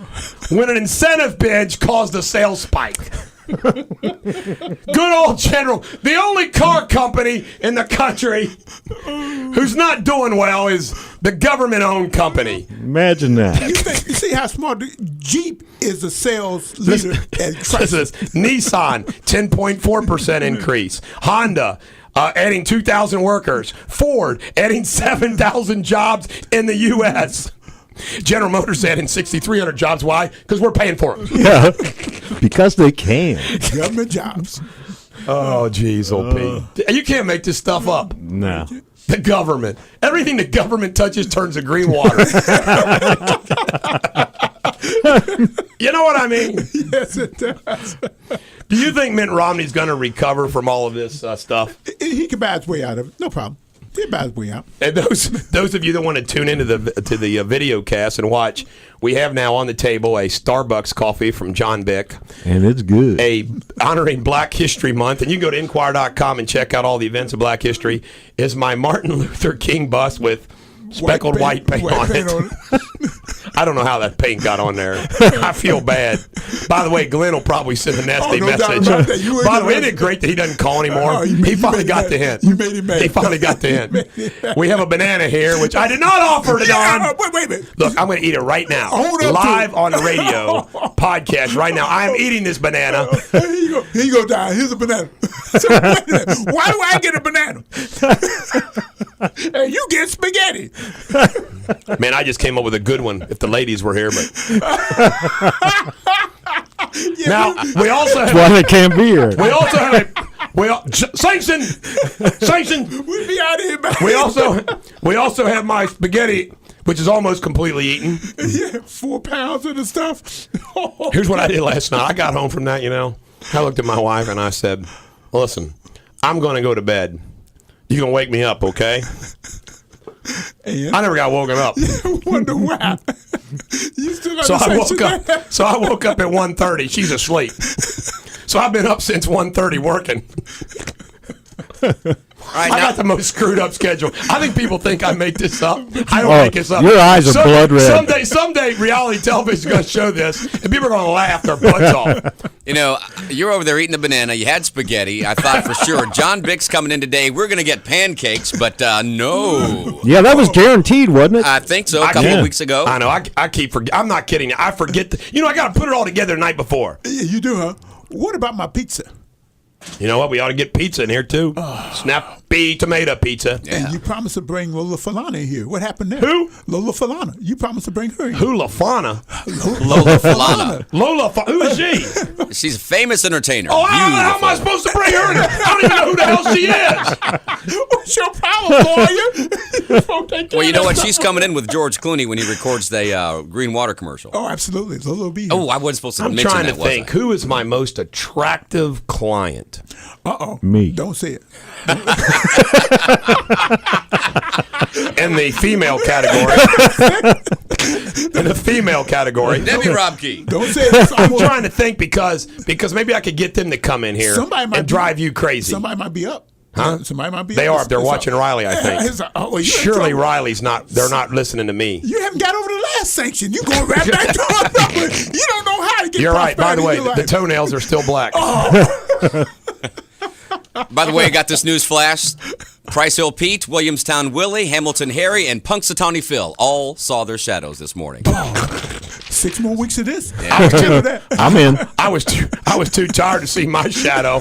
when an incentive bid caused a sales spike. Good old General. The only car company in the country who's not doing well is the government-owned company. Imagine that. You see how smart Jeep is a sales leader at Chrysler. Nissan, 10.4% increase. Honda, adding 2,000 workers. Ford, adding 7,000 jobs in the U.S. General Motors adding 6,300 jobs. Why? Because we're paying for them. Yeah. Because they can. Government jobs. Oh, geez, old Pete. You can't make this stuff up. No. The government. Everything the government touches turns to green water. You know what I mean? Yes, it does. Do you think Mitt Romney's going to recover from all of this stuff? He can buy his way out of it. No problem. They're about the way out. And those of you that want to tune into the video cast and watch, we have now on the table a Starbucks coffee from John Beck. And it's good. Honoring Black History Month. And you can go to Inquirer.com and check out all the events of Black History. Is my Martin Luther King bust with speckled white paint on it. I don't know how that paint got on there. I feel bad. By the way, Glenn will probably send a nasty message. By the way, isn't it great that he doesn't call anymore? He finally got the hint. You made him mad. He finally got the hint. We have a banana here, which I did not offer to Don. Wait a minute. Look, I'm going to eat it right now. Hold up live on the radio podcast right now. I am eating this banana. Here you go, Don. Here's a banana. So, wait a minute. Why do I get a banana? And you get spaghetti. Man, I just came up with a good one if the ladies were here. But now, we also have... That's why they can't be here. We also have... Sanction! We'll be out of here, man. We also have my spaghetti, which is almost completely eaten. Yeah, 4 pounds of the stuff. Here's what I did last night. I got home from that, I looked at my wife and I said, listen, I'm going to go to bed. You can wake me up, okay? And I never got woken up. wonder why. You still got So the I woke section up. there? So I woke up at 1:30. She's asleep. So I've been up since 1:30 working. Right, I now, got the most screwed up schedule. I think people think I make this up. I don't make this up. Your eyes are blood red. Someday reality television is going to show this, and people are going to laugh their butts off. you're over there eating a banana. You had spaghetti. I thought for sure John Bick's coming in today. We're going to get pancakes, but no. Yeah, that was guaranteed, wasn't it? I think so. A couple of weeks ago. I know. I keep forgetting. I'm not kidding. I forget. I got to put it all together the night before. Yeah, you do, huh? What about my pizza? You know what? We ought to get pizza in here, too. Snappy tomato pizza. Yeah. And you promised to bring Lola Falana here. What happened there? Who? Lola Falana. You promised to bring her here. Who, LaFana? Lola Falana. Who is she? She's a famous entertainer. Oh, how am I supposed to bring her in? I don't even know who the hell she is. What's your problem, lawyer? Well, you know what? She's coming in with George Clooney when he records the Green Water commercial. Oh, absolutely. Lola will be here. Oh, I wasn't supposed to I'm mention trying that, to think. was I? Who is my most attractive client? Uh-oh. Me. Don't say it. In the female category. In the female category. Debbie Robke. Don't say it. I'm trying to think because maybe I could get them to come in here and drive you crazy. Somebody might be up. Huh? Somebody might be They up. are. They're watching Riley, I think. Surely Riley's not. They're not listening to me. You haven't got over the last sanction. You going right back to it. You don't know how to get You're right. By the way, prosperity the toenails are still black. By the way, I got this news flash. Price Hill Pete, Williamstown Willie, Hamilton Harry, and Punxsutawney Phil all saw their shadows this morning. 6 more weeks of this. Yeah. I'm in. I was too tired to see my shadow.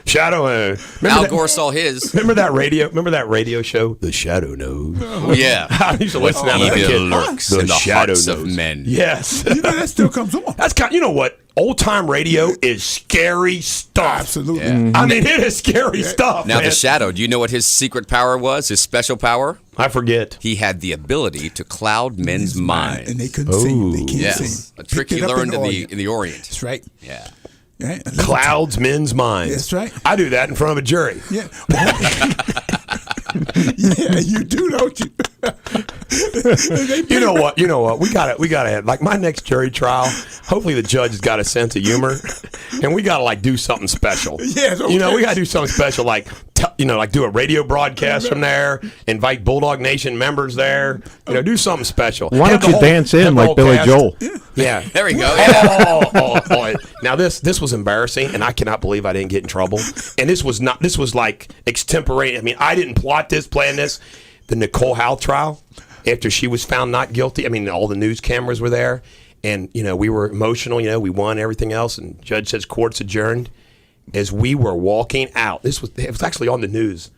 Shadow. Al Gore saw his. Remember that radio show, The Shadow Knows? Oh, yeah. I used to listen to that as a Evil kid. lurks The in the Shadow hearts of Knows. men. Yes. You know that still comes on. That's you know what? Old time radio is scary stuff. Absolutely. Yeah. I mean, it is scary stuff. Now, man. the Shadow, do you know what his secret power was? His special power? I forget. He had the ability to cloud men's minds. And they couldn't see. They can't Yes. see. A trick Picked he it up learned Orient. in the Orient. That's right. Yeah. Yeah. Clouds men's minds. That's right. I do that in front of a jury. Yeah. Yeah, you do, don't you? You know what? We gotta have like my next jury trial. Hopefully the judge has got a sense of humor, and we gotta like do something special. Yes, okay. We gotta do something special, like like do a radio broadcast from there, invite Bulldog Nation members there. Do something special. Why Have don't you the dance in have the like whole Billy cast. Joel? Yeah. There we go. Yeah. Oh. Now this was embarrassing, and I cannot believe I didn't get in trouble. And this was like extemporaneous. I mean, I didn't plot this, plan this. The Nicole Howe trial, after she was found not guilty. I mean, all the news cameras were there, and we were emotional. We won everything else, and judge says court's adjourned. As we were walking out, it was actually on the news.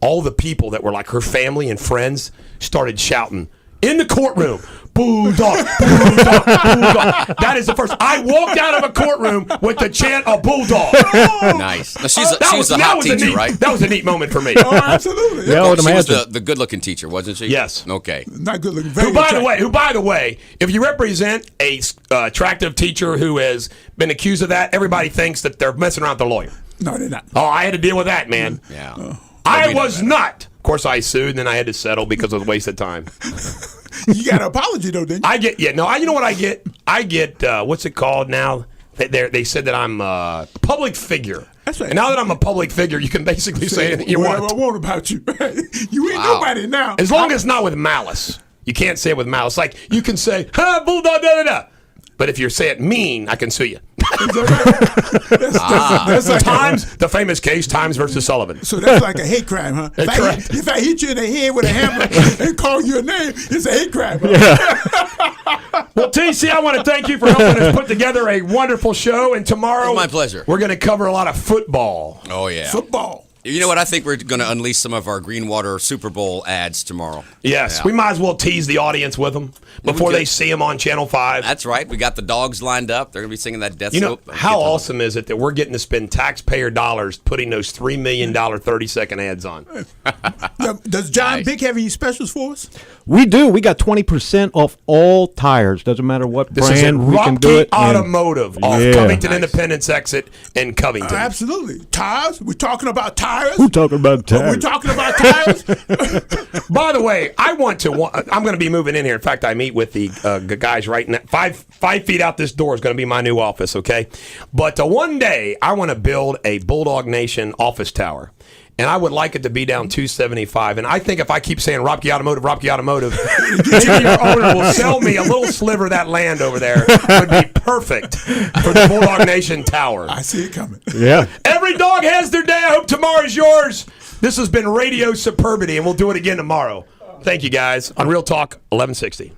All the people that were like her family and friends started shouting in the courtroom, Bulldog, Bulldog, Bulldog. That is the first. I walked out of a courtroom with the chant of Bulldog. Nice. Now, she was a hot teacher, right? That was a neat moment for me. Oh, absolutely. Yeah, I would She was imagine. the good-looking teacher, wasn't she? Yes. Okay. Not good looking. Who, by the way, if you represent a attractive teacher who has been accused of that, everybody thinks that they're messing around with the lawyer. No, they're not. Oh, I had to deal with that, man. Yeah. I was not. Of course, I sued, and then I had to settle because it was a waste of time. You got an apology, though, didn't you? You know what I get? I get, what's it called now? They said that I'm a public figure. That's right. And now that I'm a public figure, you can basically say anything you whatever want. I want about you. You ain't nobody now. As long as it's not with malice. You can't say it with malice. Like, you can say, ha, Bulldog, da, da, da. But if you say it mean, I can sue you. That's like Times, the famous case, Times versus Sullivan. So that's like a hate crime, huh? If I hit you in the head with a hammer and call you a name, it's a hate crime. Huh? Yeah. Well, TC, I want to thank you for helping us put together a wonderful show. And tomorrow, my pleasure. We're going to cover a lot of football. Oh, yeah. Football. You know what? I think we're going to unleash some of our Greenwater Super Bowl ads tomorrow. Yes, Yeah. we might as well tease the audience with them before they see them on Channel 5. That's right. We got the dogs lined up. They're going to be singing that Death You know, Slope. how awesome is it that we're getting to spend taxpayer dollars putting those $3 million 30-second ads on? Now, does John Bick have any specials for us? We do. We got 20% off all tires. Doesn't matter what This is brand. at We can do it. Rocky Automotive off Yeah. Covington Independence exit in Covington. Absolutely. Tires? We're talking about tires? We're talking about tires. We're talking about tires? By the way, I'm going to be moving in here. In fact, I meet with the guys right now. 5 feet out this door is going to be my new office, okay? But one day, I want to build a Bulldog Nation office tower. And I would like it to be down 275. And I think if I keep saying Rocky Automotive, Jimmy, your owner, will sell me a little sliver of that land over there. It would be perfect for the Bulldog Nation tower. I see it coming. Yeah. Every dog has their day. I hope tomorrow's yours. This has been Radio Superbity, and we'll do it again tomorrow. Thank you, guys, on Real Talk 1160.